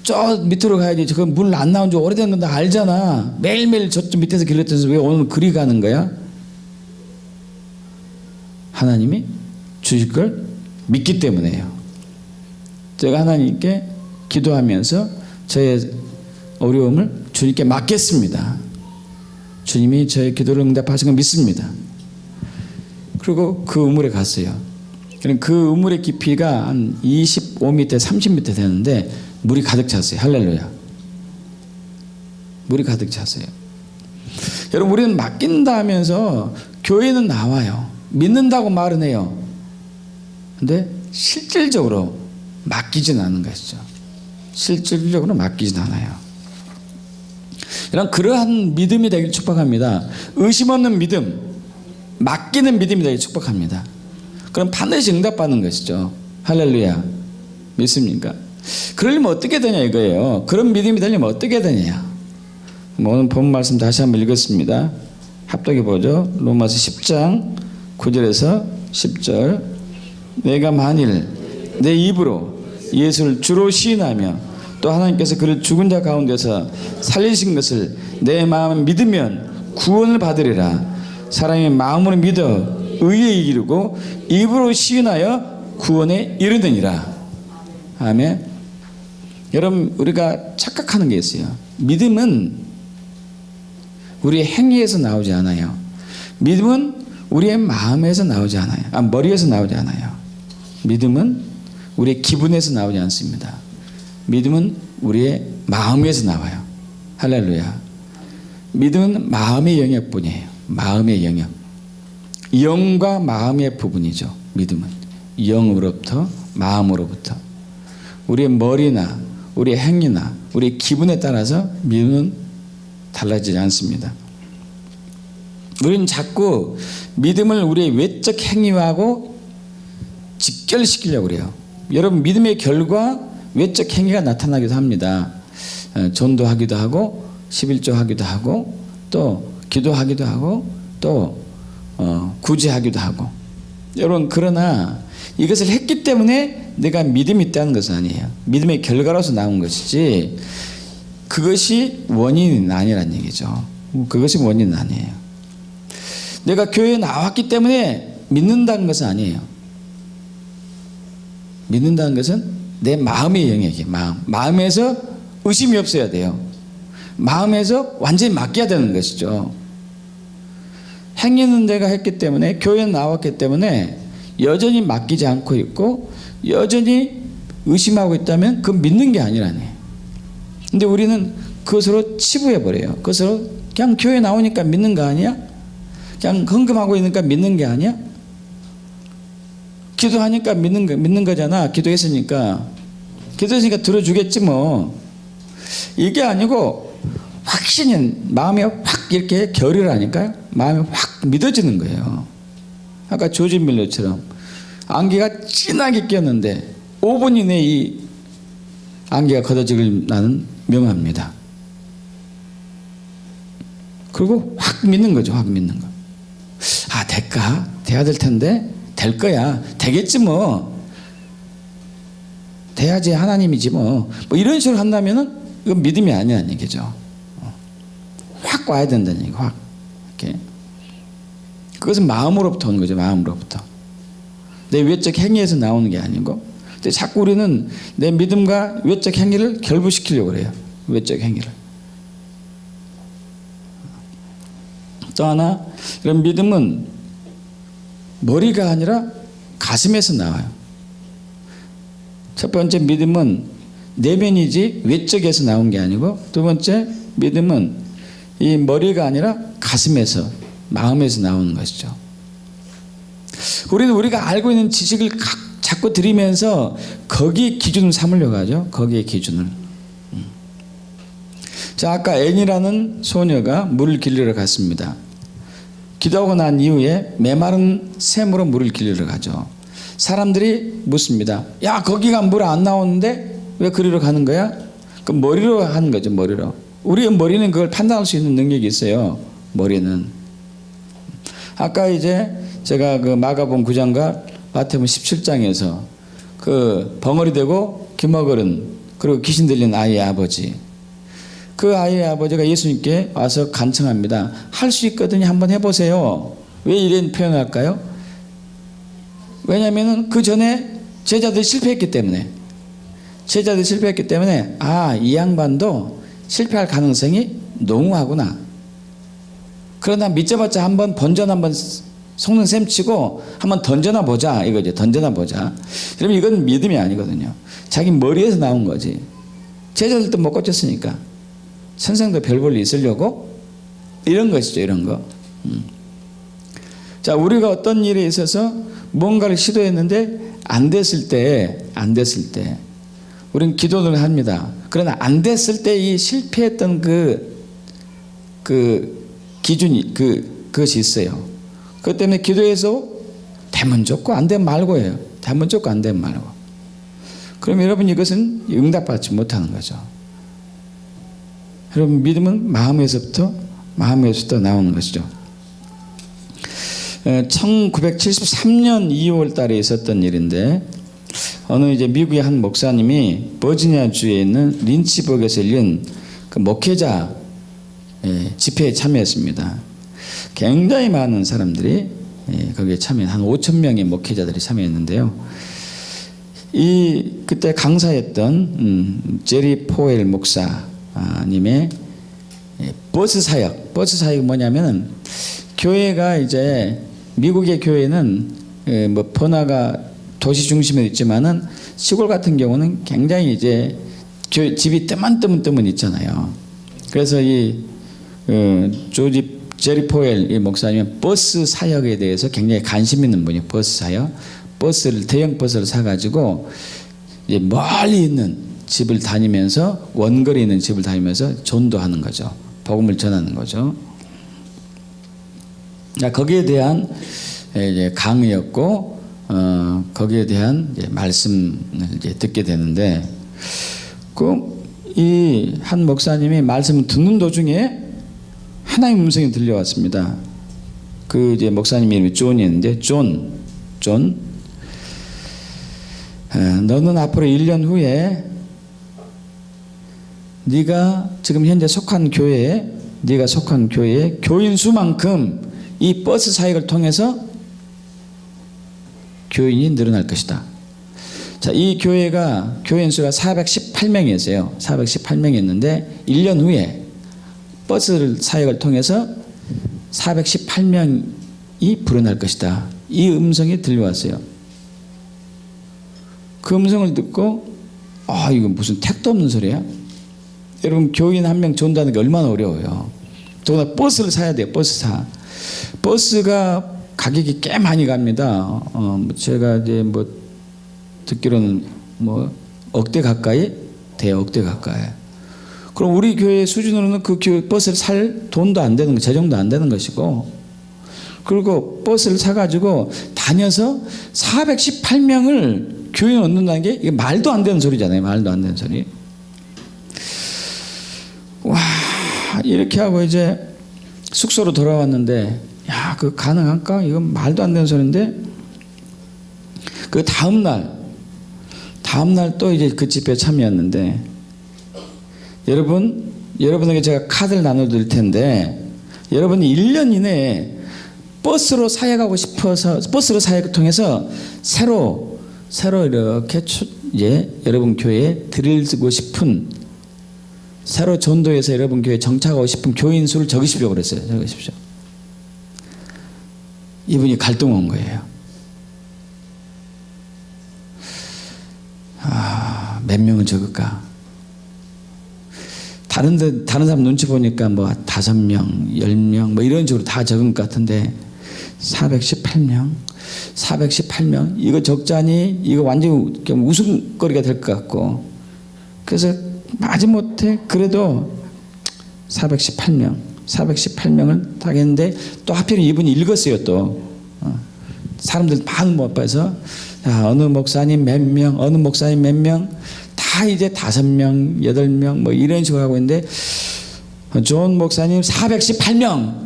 저 밑으로 가야지. 그 물 안 나온 지 오래된 건 다 알잖아. 매일매일 저쪽 밑에서 길렀더니 왜 오늘 그리 가는 거야? 하나님이 주실 걸 믿기 때문에요. 제가 하나님께 기도하면서 저의 어려움을 주님께 맡겼습니다. 주님이 저의 기도를 응답하신 걸 믿습니다. 그리고 그 우물에 갔어요. 그 우물의 깊이가 한 25m, 30m 되는데 물이 가득 찼어요. 할렐루야. 물이 가득 찼어요. 여러분, 우리는 맡긴다 하면서 교회는 나와요. 믿는다고 말은 해요. 근데 실질적으로 맡기진 않은 것이죠. 실질적으로 맡기진 않아요. 이런 그러한 믿음이 되길 축복합니다. 의심 없는 믿음, 맡기는 믿음이 되길 축복합니다. 그럼 반드시 응답받는 것이죠. 할렐루야. 믿습니까? 그러려면 어떻게 되냐 이거예요. 그런 믿음이 되려면 어떻게 되냐. 오늘 본 말씀 다시 한번 읽었습니다. 합독해 보죠. 로마서 10장 9절에서 10절. 내가 만일 내 입으로 예수를 주로 시인하며 또 하나님께서 그를 죽은 자 가운데서 살리신 것을 내 마음에 믿으면 구원을 받으리라. 사람이 마음으로 믿어 의에 이르고 입으로 시인하여 구원에 이르느니라. 아멘. 여러분, 우리가 착각하는 게 있어요. 믿음은 우리의 행위에서 나오지 않아요. 믿음은 우리의 마음에서 나오지 않아요. 머리에서 나오지 않아요. 믿음은 우리의 기분에서 나오지 않습니다. 믿음은 우리의 마음에서 나와요. 할렐루야. 믿음은 마음의 영역뿐이에요. 마음의 영역. 영과 마음의 부분이죠. 믿음은 영으로부터 마음으로부터. 우리의 머리나 우리의 행위나 우리의 기분에 따라서 믿음은 달라지지 않습니다. 우리는 자꾸 믿음을 우리의 외적 행위하고 직결시키려고 그래요. 여러분, 믿음의 결과 외적 행위가 나타나기도 합니다. 전도하기도 하고 11조 하기도 하고 또 기도하기도 하고 또 구제하기도 하고. 여러분, 그러나 이것을 했기 때문에 내가 믿음이 있다는 것은 아니에요. 믿음의 결과로서 나온 것이지 그것이 원인은 아니라는 얘기죠. 그것이 원인은 아니에요. 내가 교회에 나왔기 때문에 믿는다는 것은 아니에요. 믿는다는 것은 내 마음의 영역이에요. 마음에서 의심이 없어야 돼요. 마음에서 완전히 맡겨야 되는 것이죠. 행위는 내가 했기 때문에, 교회에 나왔기 때문에 여전히 맡기지 않고 있고 여전히 의심하고 있다면 그건 믿는 게 아니라네. 근데 우리는 그것으로 치부해버려요. 그것으로 그냥 교회 나오니까 믿는 거 아니야? 그냥 헌금하고 있으니까 믿는 게 아니야? 기도하니까 믿는 거잖아. 기도했으니까 들어주겠지 뭐. 이게 아니고 확신이 마음에 확 이렇게 결의를 하니까요. 마음에 확 믿어지는 거예요. 아까 조지 밀러처럼 안개가 진하게 꼈는데 5분 이내에 이 안개가 걷어지길 나는 명합니다. 그리고 확 믿는 거죠. 확 믿는 거. 아, 될까? 돼야 될 텐데 될 거야. 되겠지 뭐. 돼야지 하나님이지 뭐. 뭐 이런 식으로 한다면은 이건 믿음이 아니라는 얘기죠. 확 와야 된다는 얘기. 확 이렇게. 그것은 마음으로부터 오는 거죠. 마음으로부터. 내 외적 행위에서 나오는 게 아니고. 근데 자꾸 우리는 내 믿음과 외적 행위를 결부시키려고 그래요. 외적 행위를. 또 하나, 이런 믿음은 머리가 아니라 가슴에서 나와요. 첫 번째 믿음은 내면이지 외적에서 나온 게 아니고, 두 번째 믿음은 이 머리가 아니라 가슴에서, 마음에서 나오는 것이죠. 우리는 우리가 알고 있는 지식을 자꾸 들이면서 거기에 기준을 삼으려고 하죠. 거기에 기준을. 자, 아까 앤이라는 소녀가 물을 길르러 갔습니다. 기도하고 난 이후에 메마른 샘으로 물을 길르러 가죠. 사람들이 묻습니다. 야, 거기가 물 안 나오는데 왜 그리로 가는 거야? 그 머리로 하는 거죠. 머리로. 우리의 머리는 그걸 판단할 수 있는 능력이 있어요. 머리는. 아까 이제 제가 그 마가복음 9장과 마태복음 17장에서 그 벙어리 되고 기머거른 그리고 귀신 들린 아이의 아버지, 그 아이의 아버지가 예수님께 와서 간청합니다. 할 수 있거든요. 한번 해보세요. 왜 이런 표현을 할까요? 왜냐하면 그 전에 제자들이 실패했기 때문에, 아, 이 양반도 실패할 가능성이 농후하구나. 그러나 믿자봤자 한번 번전 한번 속는 셈 치고 한번 던져나 보자 이거죠. 던져나 보자. 그러면 이건 믿음이 아니거든요. 자기 머리에서 나온 거지. 제자들도 못 고쳤으니까 선생도 별 볼일 있으려고 이런 것이죠. 이런 거. 자, 우리가 어떤 일에 있어서 뭔가를 시도했는데 안 됐을 때 우리는 기도를 합니다. 그러나 안 됐을 때 이 실패했던 그 기준이 그것이 있어요. 그것 때문에 기도해서 되면 좋고 안 되면 말고 해요. 되면 좋고 안 되면 말고. 그럼 여러분 이것은 응답받지 못하는 거죠. 여러분 믿음은 마음에서부터 나오는 것이죠. 1973년 2월 달에 있었던 일인데, 어느 이제 미국의 한 목사님이 버지니아 주에 있는 린치버그에서 열린 그 목회자 집회에 참여했습니다. 굉장히 많은 사람들이 거기에 한 5천 명의 목회자들이 참여했는데요. 그때 강사였던 제리 포엘 목사님의 버스 사역이 뭐냐면은, 교회가 이제 미국의 교회는 뭐 번화가 도시 중심에 있지만은 시골 같은 경우는 굉장히 이제 집이 뜨문 있잖아요. 그래서 이 제리 포엘 이 목사님은 버스 사역에 대해서 굉장히 관심 있는 분이에요. 버스 사역, 대형 버스를 사가지고 이제 멀리 있는 집을 다니면서, 원거리 있는 집을 다니면서 전도하는 거죠. 복음을 전하는 거죠. 자, 거기에 대한 이제 강의였고, 거기에 대한 이제 말씀을 이제 듣게 되는데, 이 한 목사님이 말씀을 듣는 도중에 하나님의 음성이 들려왔습니다. 그 이제 목사님 이름이 존이었는데, 존, 너는 앞으로 1년 후에 네가 지금 현재 속한 교회에 교인 수만큼 이 버스 사역을 통해서 교인이 늘어날 것이다. 자, 이 교인 수가 418명이었어요. 418명이었는데 1년 후에 버스 사역을 통해서 418명이 불어날 것이다. 이 음성이 들려왔어요. 그 음성을 듣고 이거 무슨 택도 없는 소리야? 여러분 교인 한 명 존다는 게 얼마나 어려워요. 더구나 버스를 사야 돼요. 버스가 가격이 꽤 많이 갑니다. 제가 이제 뭐 듣기로는 뭐 억대 가까이 돼요. 억대 가까이. 그럼 우리 교회 수준으로는 그 버스를 살 돈도 안 되는 거, 재정도 안 되는 것이고, 그리고 버스를 사가지고 다녀서 418명을 교인 얻는다는 게 이게 말도 안 되는 소리잖아요. 말도 안 되는 소리. 와, 이렇게 하고 이제 숙소로 돌아왔는데, 야, 그거 가능할까? 이건 말도 안 되는 소리인데, 그 다음날 또 이제 그 집회에 참여했는데, 여러분에게 제가 카드를 나눠드릴 텐데, 여러분이 1년 이내에 버스로 사역하고 싶어서, 버스로 사역을 통해서 새로 이렇게 이제 여러분 교회에 드리고 싶은, 새로 전도해서 여러분 교회에 정착하고 싶은 교인 수를 적으십시오 그랬어요. 적으십시오. 이분이 갈등 온 거예요. 몇 명은 적을까? 다른 사람 눈치 보니까 뭐 5명, 10명 뭐 이런 식으로 다 적은 것 같은데 418명 이거 적자니 이거 완전히 웃음거리가 될 것 같고, 그래서 마지못해 그래도 418명을 딱 했는데, 또 하필 이분이 읽었어요. 또 사람들 많은 못 봐서 어느 목사님 몇 명, 어느 목사님 몇 명, 다 이제 5명, 8명 뭐 이런 식으로 하고 있는데, 존 목사님 418명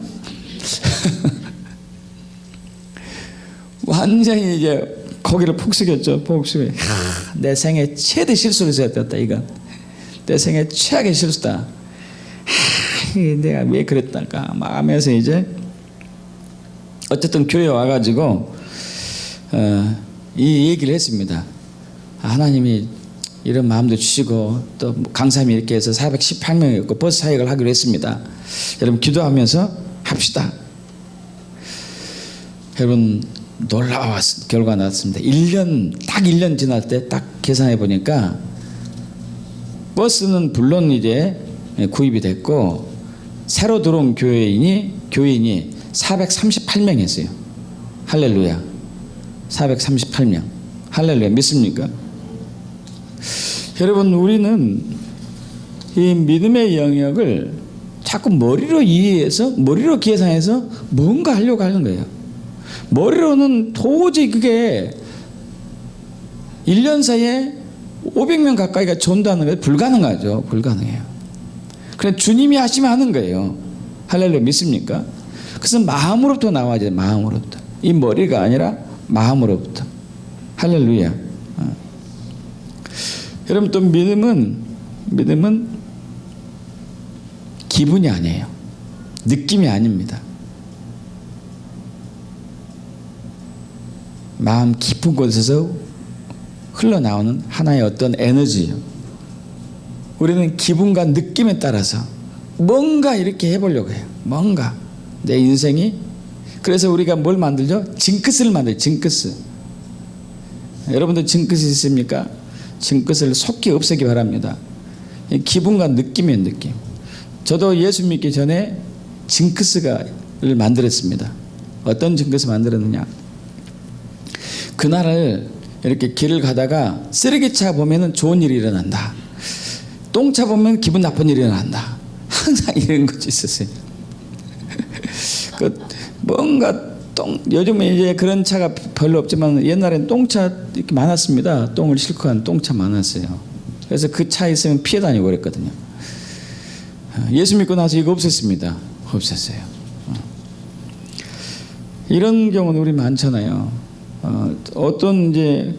완전히 이제 고개를 푹 숙였죠. 내 생애 최대 실수를 했다. 이건 내 생애 최악의 실수다. 내가 왜 그랬달까 막 하면서 이제 어쨌든 교회에 와가지고 이 얘기를 했습니다. 하나님이 이런 마음도 주시고 또 강사님이 이렇게 해서 418명이었고 버스 사역을 하기로 했습니다. 여러분 기도하면서 합시다. 여러분 놀라운 결과가 나왔습니다. 딱 1년 지날 때 딱 계산해 보니까 버스는 물론 이제 구입이 됐고, 새로 들어온 교인이 438명이었어요. 할렐루야. 438명. 할렐루야. 믿습니까? 여러분, 우리는 이 믿음의 영역을 자꾸 머리로 이해해서, 머리로 계산해서 뭔가 하려고 하는 거예요. 머리로는 도저히 그게 1년 사이에 500명 가까이가 전도하는 게 불가능하죠. 불가능해요. 그래 주님이 하시면 하는 거예요. 할렐루야. 믿습니까? 그래서 마음으로부터 나와야 돼요. 마음으로부터. 이 머리가 아니라 마음으로부터. 할렐루야. 여러분, 또 믿음은 기분이 아니에요. 느낌이 아닙니다. 마음 깊은 곳에서 흘러나오는 하나의 어떤 에너지예요. 우리는 기분과 느낌에 따라서 뭔가 이렇게 해보려고 해요. 뭔가 내 인생이. 그래서 우리가 뭘 만들죠? 징크스를 만들어요. 징크스. 여러분들 징크스 있습니까? 징크스를 속히 없애기 바랍니다. 기분과 느낌이에요. 느낌. 저도 예수 믿기 전에 징크스를 만들었습니다. 어떤 징크스 만들었느냐? 그날을 이렇게 길을 가다가 쓰레기차 보면은 좋은 일이 일어난다. 똥차 보면 기분 나쁜 일이 일어난다. 항상 이런 것이 있었어요. 뭔가 요즘에 이제 그런 차가 별로 없지만 옛날엔 똥차 이렇게 많았습니다. 똥을 싣고 가는 똥차 많았어요. 그래서 그 차 있으면 피해 다니고 그랬거든요. 예수 믿고 나서 이거 없앴습니다. 없앴어요. 이런 경우는 우리 많잖아요. 어떤 이제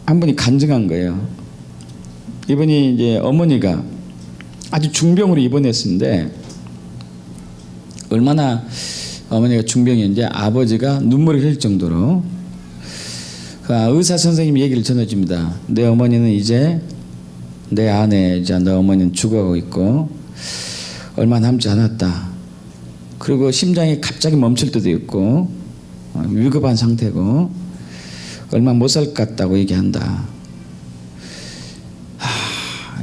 한 분이 간증한 거예요. 이분이 이제 어머니가 아주 중병으로 입원했는데, 얼마나 어머니가 중병이었는지 아버지가 눈물을 흘릴 정도로 의사 선생님이 얘기를 전해줍니다. 내 어머니는 이제 내 아내, 이제 너 어머니는 죽어가고 있고, 얼마 남지 않았다. 그리고 심장이 갑자기 멈출 때도 있고 위급한 상태고 얼마 못 살 것 같다고 얘기한다.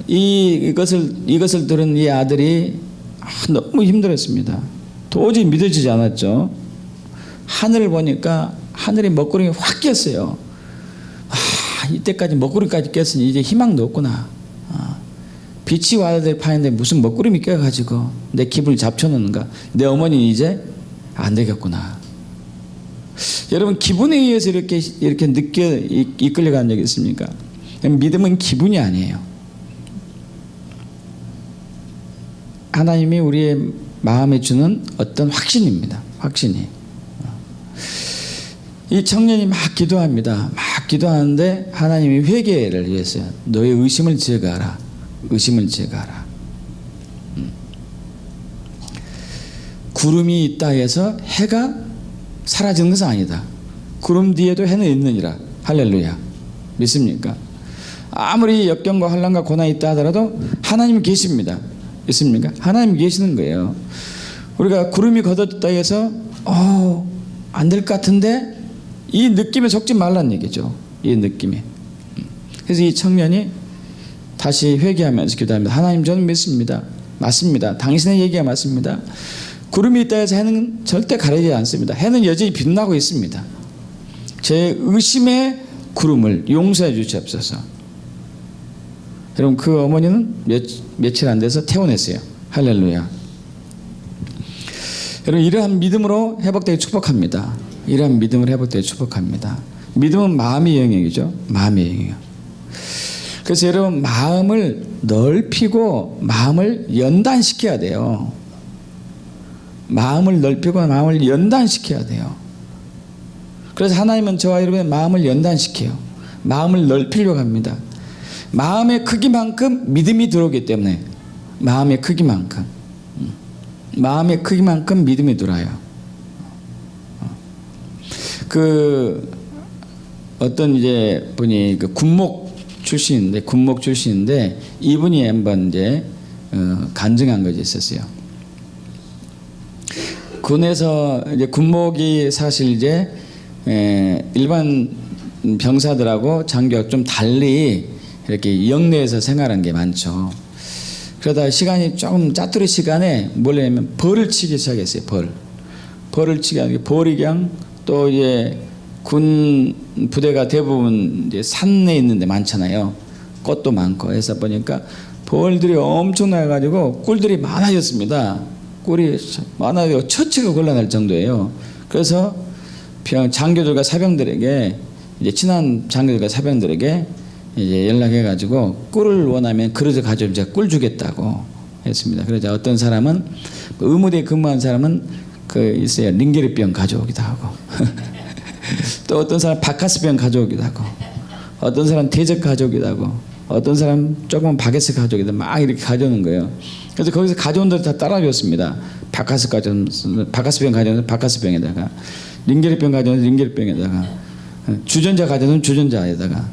이것을 들은 이 아들이 너무 힘들었습니다. 도저히 믿어지지 않았죠. 하늘을 보니까 하늘이 먹구름이 확 꼈어요. 이때까지 먹구름까지 꼈으니 이제 희망도 없구나. 빛이 와야 될 판인데 무슨 먹구름이 껴가지고 내 기분을 잡쳐놓는가. 내 어머니는 이제 안 되겠구나. 여러분, 기분에 의해서 이렇게 이끌려간 적이 있습니까? 믿음은 기분이 아니에요. 하나님이 우리의 마음에 주는 어떤 확신입니다. 확신이. 이 청년이 막 기도합니다. 막 기도하는데 하나님이 회개를 위해서요. 너의 의심을 제거하라. 의심을 제거하라. 구름이 있다 해서 해가 사라지는 것은 아니다. 구름 뒤에도 해는 있느니라. 할렐루야. 믿습니까? 아무리 역경과 환난과 고난이 있다 하더라도 하나님이 계십니다. 있습니까? 하나님이 계시는 거예요. 우리가 구름이 걷어졌다 해서 안 될 것 같은데 이 느낌에 속지 말란 얘기죠. 이 느낌에. 그래서 이 청년이 다시 회개하면서 기도합니다. 하나님, 저는 믿습니다. 맞습니다. 당신의 얘기가 맞습니다. 구름이 있다 해서 해는 절대 가리지 않습니다. 해는 여전히 빛나고 있습니다. 제 의심의 구름을 용서해 주시옵소서. 여러분, 그 어머니는 며칠 안 돼서 퇴원했어요. 할렐루야. 여러분, 이러한 믿음으로 회복되게 축복합니다. 이러한 믿음으로 회복되게 축복합니다. 믿음은 마음의 영역이죠. 마음의 영역. 그래서 여러분, 마음을 넓히고 마음을 연단시켜야 돼요. 마음을 넓히고 마음을 연단시켜야 돼요. 그래서 하나님은 저와 여러분의 마음을 연단시켜요. 마음을 넓히려고 합니다. 마음의 크기만큼 믿음이 들어오기 때문에 마음의 크기만큼 믿음이 들어요. 어떤 이제 분이 군목 출신인데 이분이 한번 이제 간증한 것이 있었어요. 군에서 이제 군목이 사실 이제 일반 병사들하고 장교가 좀 달리 이렇게 영내에서 생활한 게 많죠. 그러다 시간이 조금 짜투리 시간에 뭘 하냐면 벌을 치기 시작했어요. 벌을 치기 하는 게 벌이 그냥 또 이제 군 부대가 대부분 이제 산에 있는데 많잖아요. 꽃도 많고 해서 보니까 벌들이 엄청나게 가지고 꿀들이 많아졌습니다. 꿀이 많아지고 처치가 곤란할 정도예요. 그래서 장교들과 사병들에게 이제 친한 장교들과 사병들에게 이제 연락해가지고 꿀을 원하면 그릇을 가져오면 제가 꿀 주겠다고 했습니다. 그러자 어떤 사람은 의무대에 근무한 사람은 있어요. 링게르병 가져오기도 하고 또 어떤 사람 바카스병 가져오기도 하고 어떤 사람 대적 가져오기도 하고 어떤 사람 조그만 바게트 가져오기도 하고 막 이렇게 가져오는 거예요. 그래서 거기서 가져온 데를 다 따라줬습니다. 바카스병 가져오면 바카스병에다가 링게르병 가져오면 링게르병에다가 주전자 가져오면 주전자에다가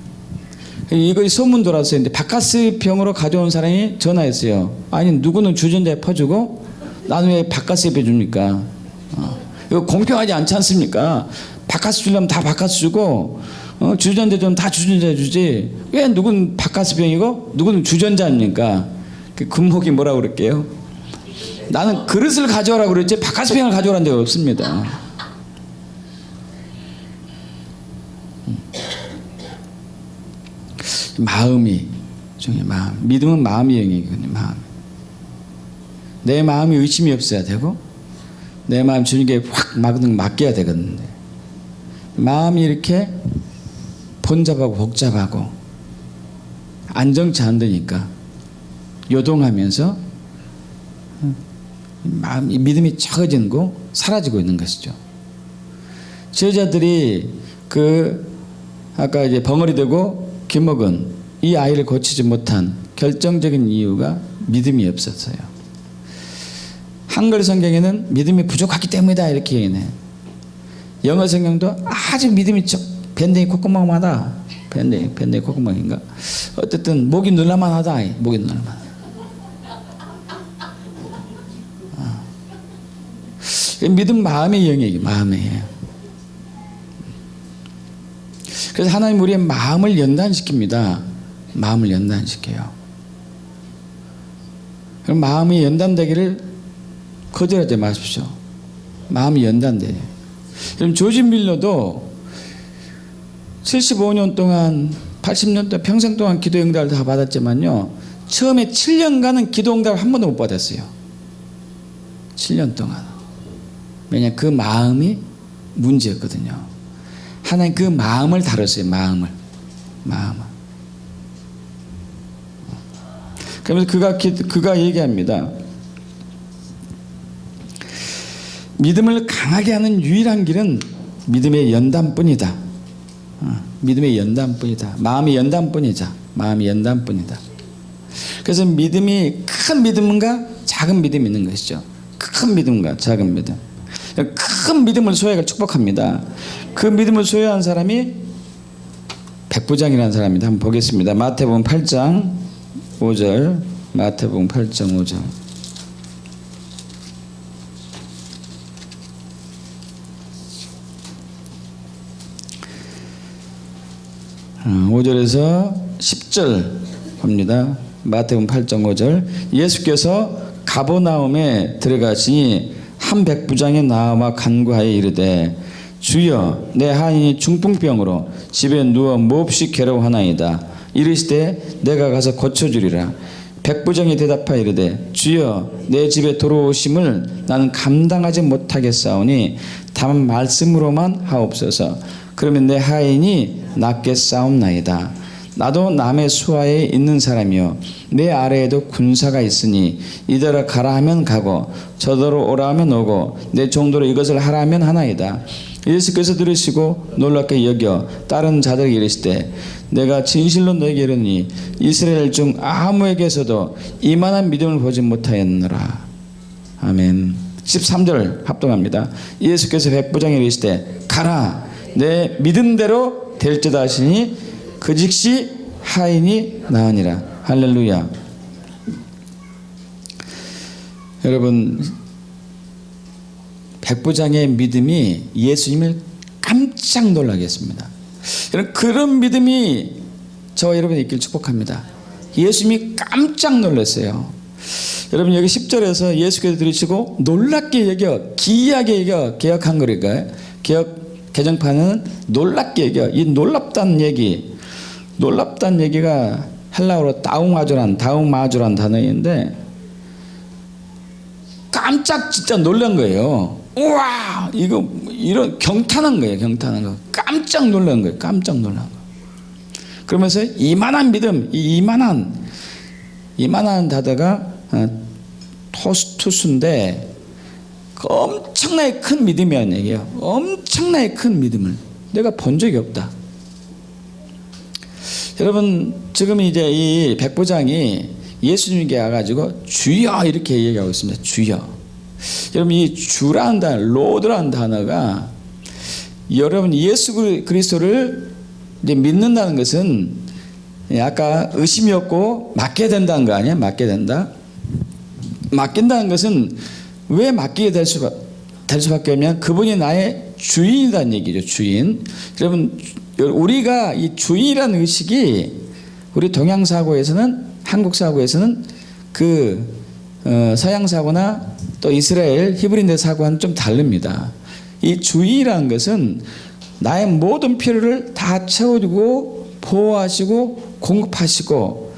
이거 소문 돌았어요. 근데 바카스병으로 가져온 사람이 전화했어요. 아니 누구는 주전자에 퍼주고 나는 왜 바카스에 빼줍니까? 이거 공평하지 않지 않습니까? 바카스 주려면 다 바카스 주고 주전자 좀 다 주전자 주지 왜 누구는 바카스병이고 누구는 주전자입니까? 그 군목이 뭐라고 그럴게요? 나는 그릇을 가져오라고 그랬지 바카스병을 가져오라는 적 없습니다. 마음이 중요해. 믿음은 마음의 영역이거든요. 내 마음이 의심이 없어야 되고 내 마음 주님께 확 맡겨야 되거든요. 마음이 이렇게 번잡하고 복잡하고 안정치 않으니까 요동하면서 믿음이 적어지는 거 사라지고 있는 것이죠. 제자들이 아까 이제 벙어리 되고 기먹은 이 아이를 고치지 못한 결정적인 이유가 믿음이 없었어요. 한글 성경에는 믿음이 부족하기 때문이다 이렇게 얘기해. 영어 성경도 아주 믿음이 밴댕이 콧구멍마다 밴댕이 콧구멍인가 어쨌든 목이 눌러만하다. 목이 눌러만. 믿음 마음의 영역이 마음이에요. 그래서 하나님 우리의 마음을 연단시킵니다. 마음을 연단시켜요. 그럼 마음이 연단되기를 거절하지 마십시오. 마음이 연단돼요. 그럼 조지 밀러도 75년 동안 80년 동안 평생 동안 기도 응답을 다 받았지만요, 처음에 7년간은 기도 응답을 한 번도 못 받았어요. 7년 동안. 왜냐, 그 마음이 문제였거든요. 하나님 그 마음을 다뤘어요. 마음을. 그러면서 그가 얘기합니다. 믿음을 강하게 하는 유일한 길은 믿음의 연단뿐이다. 믿음의 연단뿐이다. 마음의 연단뿐이자. 마음의 연단뿐이다. 그래서 믿음이 큰 믿음인가 작은 믿음이 있는 것이죠. 큰 믿음과 작은 믿음. 큰 믿음을 소유하기를 축복합니다. 그 믿음을 소유한 사람이 백부장이라는 사람입니다. 한번 보겠습니다. 마태복음 8장 5절. 마태복음 8장 5절. 5절에서 10절 봅니다. 마태복음 8장 5절. 예수께서 가버나움에 들어가시니 한 백부장이 나와 간구하여 이르되 주여 내 하인이 중풍병으로 집에 누워 몹시 괴로워하나이다. 이르시되 내가 가서 고쳐주리라. 백부장이 대답하여 이르되 주여 내 집에 들어오심을 나는 감당하지 못하겠사오니 다만 말씀으로만 하옵소서. 그러면 내 하인이 낫겠사옵나이다. 나도 남의 수하에 있는 사람이요 내 아래에도 군사가 있으니 이대로 가라 하면 가고 저더러 오라 하면 오고 내 정도로 이것을 하라 하면 하나이다. 예수께서 들으시고 놀랍게 여겨 다른 자들에게 이르시되 내가 진실로 너에게 이르니 이스라엘 중 아무에게서도 이만한 믿음을 보지 못하였노라. 아멘. 13절 합동합니다. 예수께서 백부장에게 이르시되 가라 내 믿음대로 될지다 하시니 그 즉시 하인이 나으니라. 할렐루야. 여러분, 백부장의 믿음이 예수님을 깜짝 놀라게 했습니다. 여러분, 그런 믿음이 저와 여러분이 있길 축복합니다. 예수님이 깜짝 놀랐어요. 여러분, 여기 10절에서 예수께서 들으시고 놀랍게 여겨, 기이하게 여겨 개혁한 거니까요. 개정판은 놀랍게 여겨. 이 놀랍다는 얘기가 헬라어로 다우마주란 단어인데 깜짝 진짜 놀란 거예요. 우와, 이거 이런 경탄한 거예요. 경탄한 거. 깜짝 놀란 거예요. 깜짝 놀란 거. 그러면서 이만한 믿음, 이만한 단어가 토스투스인데 엄청나게 큰 믿음이라는 얘기예요. 엄청나게 큰 믿음을 내가 본 적이 없다. 여러분, 지금 이제 이 백부장이 예수님께 와가지고 주여 이렇게 얘기하고 있습니다. 주여. 여러분, 이 주라는 단어, 로드라는 단어가 여러분 예수 그리스도를 이제 믿는다는 것은 아까 의심이 없고 맡게 된다는 거 아니에요? 맡게 된다. 맡긴다는 것은 왜 맡기게 될 수밖에 없냐면 그분이 나의 주인이라는 얘기죠. 주인. 여러분, 우리가 이 주인이라는 의식이 우리 동양 사고에서는, 한국 사고에서는 서양 사고나 또 이스라엘 히브리인들 사고와는 좀 다릅니다. 이 주인이라는 것은 나의 모든 필요를 다 채워주고 보호하시고 공급하시고,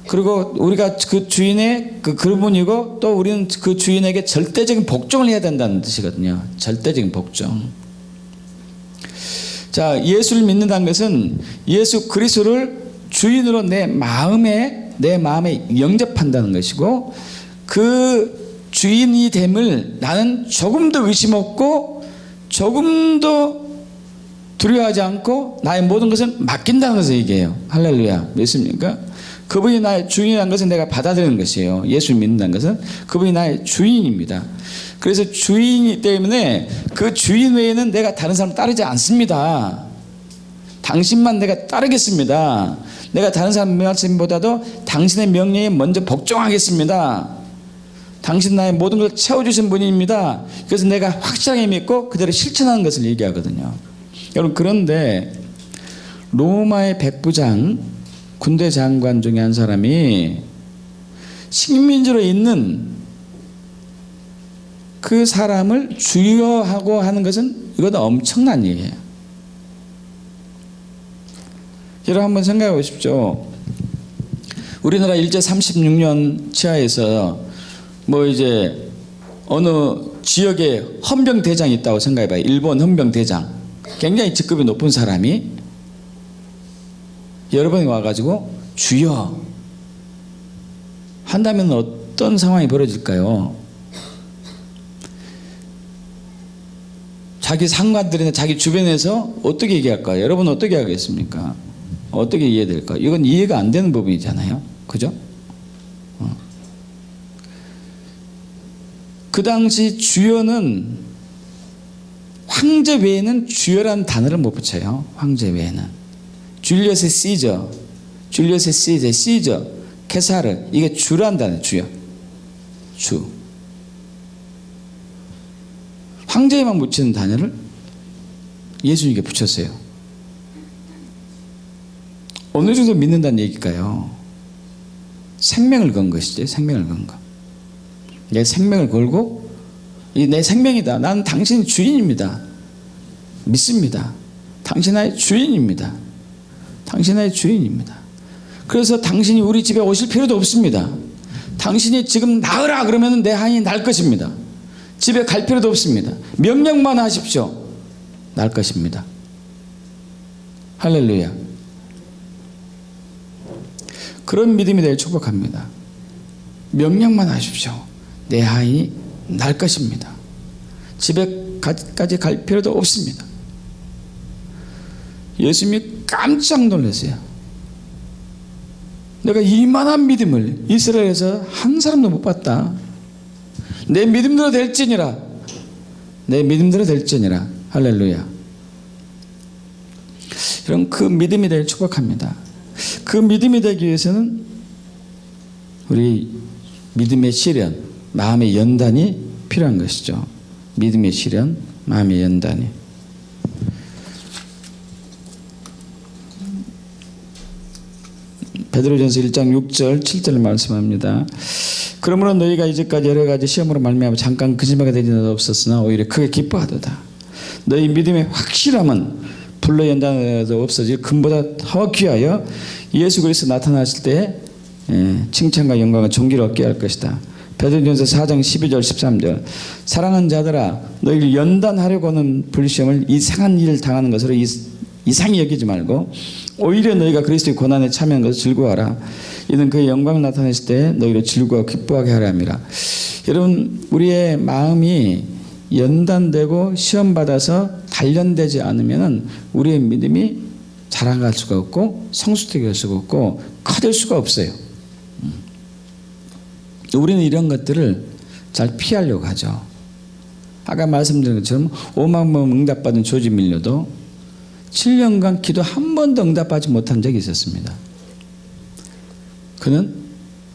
그리고 우리가 그 주인의 그분이고 또 우리는 그 주인에게 절대적인 복종을 해야 된다는 뜻이거든요. 절대적인 복종. 자, 예수를 믿는다는 것은 예수 그리스도를 주인으로 내 마음에 영접한다는 것이고, 그 주인이 됨을 나는 조금도 의심 없고 조금도 두려워하지 않고 나의 모든 것을 맡긴다는 것을 얘기해요. 할렐루야. 믿습니까? 그분이 나의 주인이라는 것은 내가 받아들이는 것이에요. 예수를 믿는다는 것은 그분이 나의 주인입니다. 그래서 주인이기 때문에 그 주인 외에는 내가 다른 사람 따르지 않습니다. 당신만 내가 따르겠습니다. 내가 다른 사람 말씀보다도 당신의 명령에 먼저 복종하겠습니다. 당신 나의 모든 걸 채워주신 분입니다. 그래서 내가 확실하게 믿고 그대로 실천하는 것을 얘기하거든요. 여러분, 그런데 로마의 백부장, 군대 장관 중에 한 사람이 식민지로 있는 그 사람을 주여하고 하는 것은 이것도 엄청난 일이에요. 여러분, 한번 생각해 보십시오. 우리나라 일제 36년 치하에서 뭐 이제 어느 지역에 헌병대장이 있다고 생각해 봐요. 일본 헌병대장. 굉장히 직급이 높은 사람이 여러 번이 와가지고 주여 한다면 어떤 상황이 벌어질까요? 자기 상관들이나 자기 주변에서 어떻게 얘기할까요? 여러분 어떻게 하겠습니까? 어떻게 이해될까요? 이건 이해가 안 되는 부분이잖아요. 그죠? 그 당시 주여는 황제 외에는 주여라는 단어를 못 붙여요. 황제 외에는. 줄리어스 시저, 시저, 케사르, 이게 주란 단어예요. 주여. 주. 황제에만 붙이는 단어를 예수님께 붙였어요. 어느 정도 믿는다는 얘기일까요? 생명을 건 것이죠. 생명을 건 것. 내 생명을 걸고 이 내 생명이다. 나는 당신의 주인입니다. 믿습니다. 당신 나의 주인입니다. 당신 나의 주인입니다. 그래서 당신이 우리 집에 오실 필요도 없습니다. 당신이 지금 나으라 그러면 내 한이 날 것입니다. 집에 갈 필요도 없습니다. 명령만 하십시오. 날 것입니다. 할렐루야. 그런 믿음이 되길 축복합니다. 명령만 하십시오. 내 아이 날 것입니다. 집에까지 갈 필요도 없습니다. 예수님이 깜짝 놀랐어요. 내가 이만한 믿음을 이스라엘에서 한 사람도 못 봤다. 내 믿음대로 될지니라. 내 믿음대로 될지니라. 할렐루야. 여러분, 그 믿음이 되길 축복합니다. 그 믿음이 되기 위해서는 우리 믿음의 시련, 마음의 연단이 필요한 것이죠. 믿음의 시련, 마음의 연단이. 베드로전서 1장 6절 7절을 말씀합니다. 그러므로 너희가 이제까지 여러 가지 시험으로 말미암아 잠깐 근심하게 되지 없었으나 오히려 크게 기뻐하도다. 너희 믿음의 확실함은 불로 연단하여도 없어질 금보다 더 귀하여 예수 그리스도 나타나실 때 칭찬과 영광과 존귀를 얻게 할 것이다. 베드로전서 4장 12절 13절. 사랑하는 자들아, 너희를 연단하려고 하는 불시험을 이상한 일을 당하는 것으로 이상히 여기지 말고 오히려 너희가 그리스도의 고난에 참여한 것을 즐거워하라. 이는 그의 영광을 나타내실 때 너희를 즐거워 기뻐하게 하려 함이라. 여러분, 우리의 마음이 연단되고 시험받아서 단련되지 않으면 우리의 믿음이 자라갈 수가 없고 성숙되게 할 수가 없고 커질 수가 없어요. 우리는 이런 것들을 잘 피하려고 하죠. 아까 말씀드린 것처럼 5만 번 응답받은 조지 밀려도 7년간 기도 한 번도 응답받지 못한 적이 있었습니다. 그는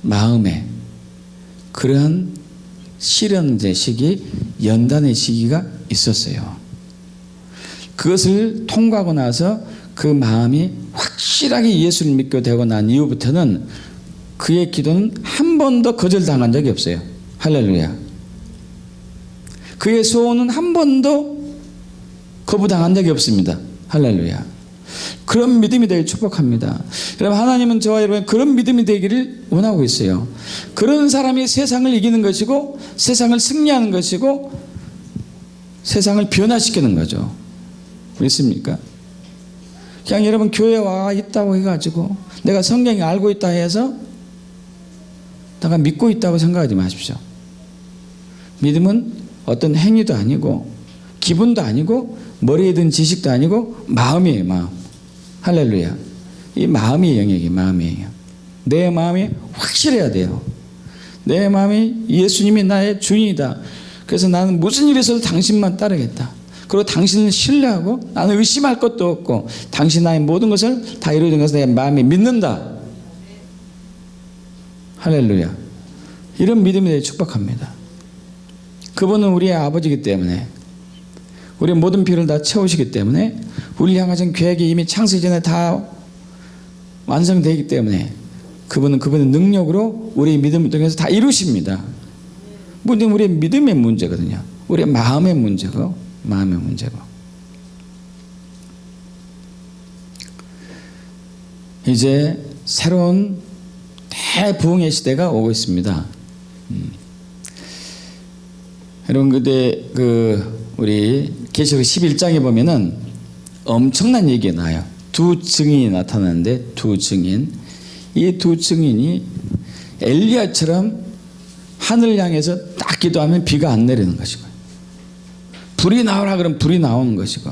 마음에 그러한 시련의 시기, 연단의 시기가 있었어요. 그것을 통과하고 나서 그 마음이 확실하게 예수를 믿게 되고 난 이후부터는 그의 기도는 한 번도 거절당한 적이 없어요. 할렐루야. 그의 소원은 한 번도 거부당한 적이 없습니다. 할렐루야. 그런 믿음이 되길 축복합니다. 여러분, 하나님은 저와 여러분 그런 믿음이 되기를 원하고 있어요. 그런 사람이 세상을 이기는 것이고 세상을 승리하는 것이고 세상을 변화시키는 거죠. 믿습니까? 그냥 여러분 교회에 와 있다고 해가지고 내가 성경에 알고 있다 해서 내가 믿고 있다고 생각하지 마십시오. 믿음은 어떤 행위도 아니고 기분도 아니고 머리에 든 지식도 아니고 마음이에요. 마음. 할렐루야. 이 마음의 영역이에요. 마음의 영역. 내 마음이 확실해야 돼요. 내 마음이 예수님이 나의 주인이다. 그래서 나는 무슨 일이 있어도 당신만 따르겠다. 그리고 당신을 신뢰하고 나는 의심할 것도 없고 당신 나의 모든 것을 다 이루어진 것을 내 마음이 믿는다. 할렐루야. 이런 믿음에 대해 축복합니다. 그분은 우리의 아버지이기 때문에, 우리의 모든 필요를 다 채우시기 때문에, 우리를 향하신 계획이 이미 창세 전에 다 완성되기 때문에 그분은 그분의 능력으로 우리의 믿음을 통해서 다 이루십니다. 문제는 우리의 믿음의 문제거든요. 우리의 마음의 문제고, 마음의 문제고. 이제 새로운 대부흥의 시대가 오고 있습니다. 여러분, 그때 우리 계시록 11장에 보면은 엄청난 얘기가 나와요. 두 증인이 나타나는데, 두 증인, 이 두 증인이 엘리야처럼 하늘을 향해서 딱 기도하면 비가 안 내리는 것이고, 불이 나오라 그러면 불이 나오는 것이고,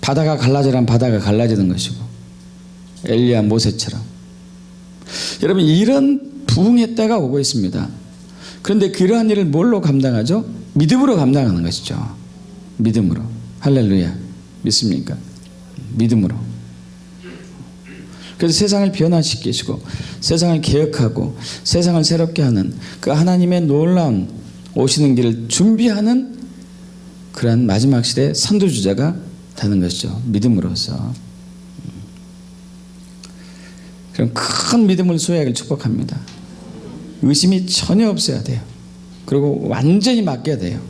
바다가 갈라지라면 바다가 갈라지는 것이고, 엘리야 모세처럼. 여러분, 이런 부흥의 때가 오고 있습니다. 그런데 그러한 일을 뭘로 감당하죠? 믿음으로 감당하는 것이죠. 믿음으로. 할렐루야. 믿습니까? 믿음으로. 그래서 세상을 변화시키시고 세상을 개혁하고 세상을 새롭게 하는 그 하나님의 놀라운 오시는 길을 준비하는 그러한 마지막 시대의 선두주자가 되는 것이죠. 믿음으로써. 그럼 큰 믿음을 소유하기를 축복합니다. 의심이 전혀 없어야 돼요. 그리고 완전히 맡겨야 돼요.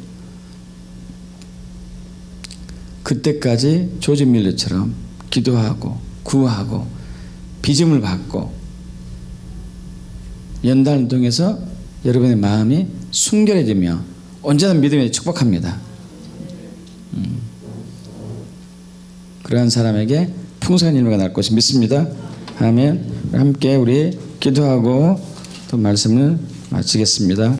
그때까지 조지 밀러처럼 기도하고 구하고 빚음을 받고 연단을 통해서 여러분의 마음이 순결해지며 온전한 믿음에 축복합니다. 그러한 사람에게 풍성한 일가 날 것을 믿습니다. 아멘. 함께 우리 기도하고 또 말씀을 마치겠습니다.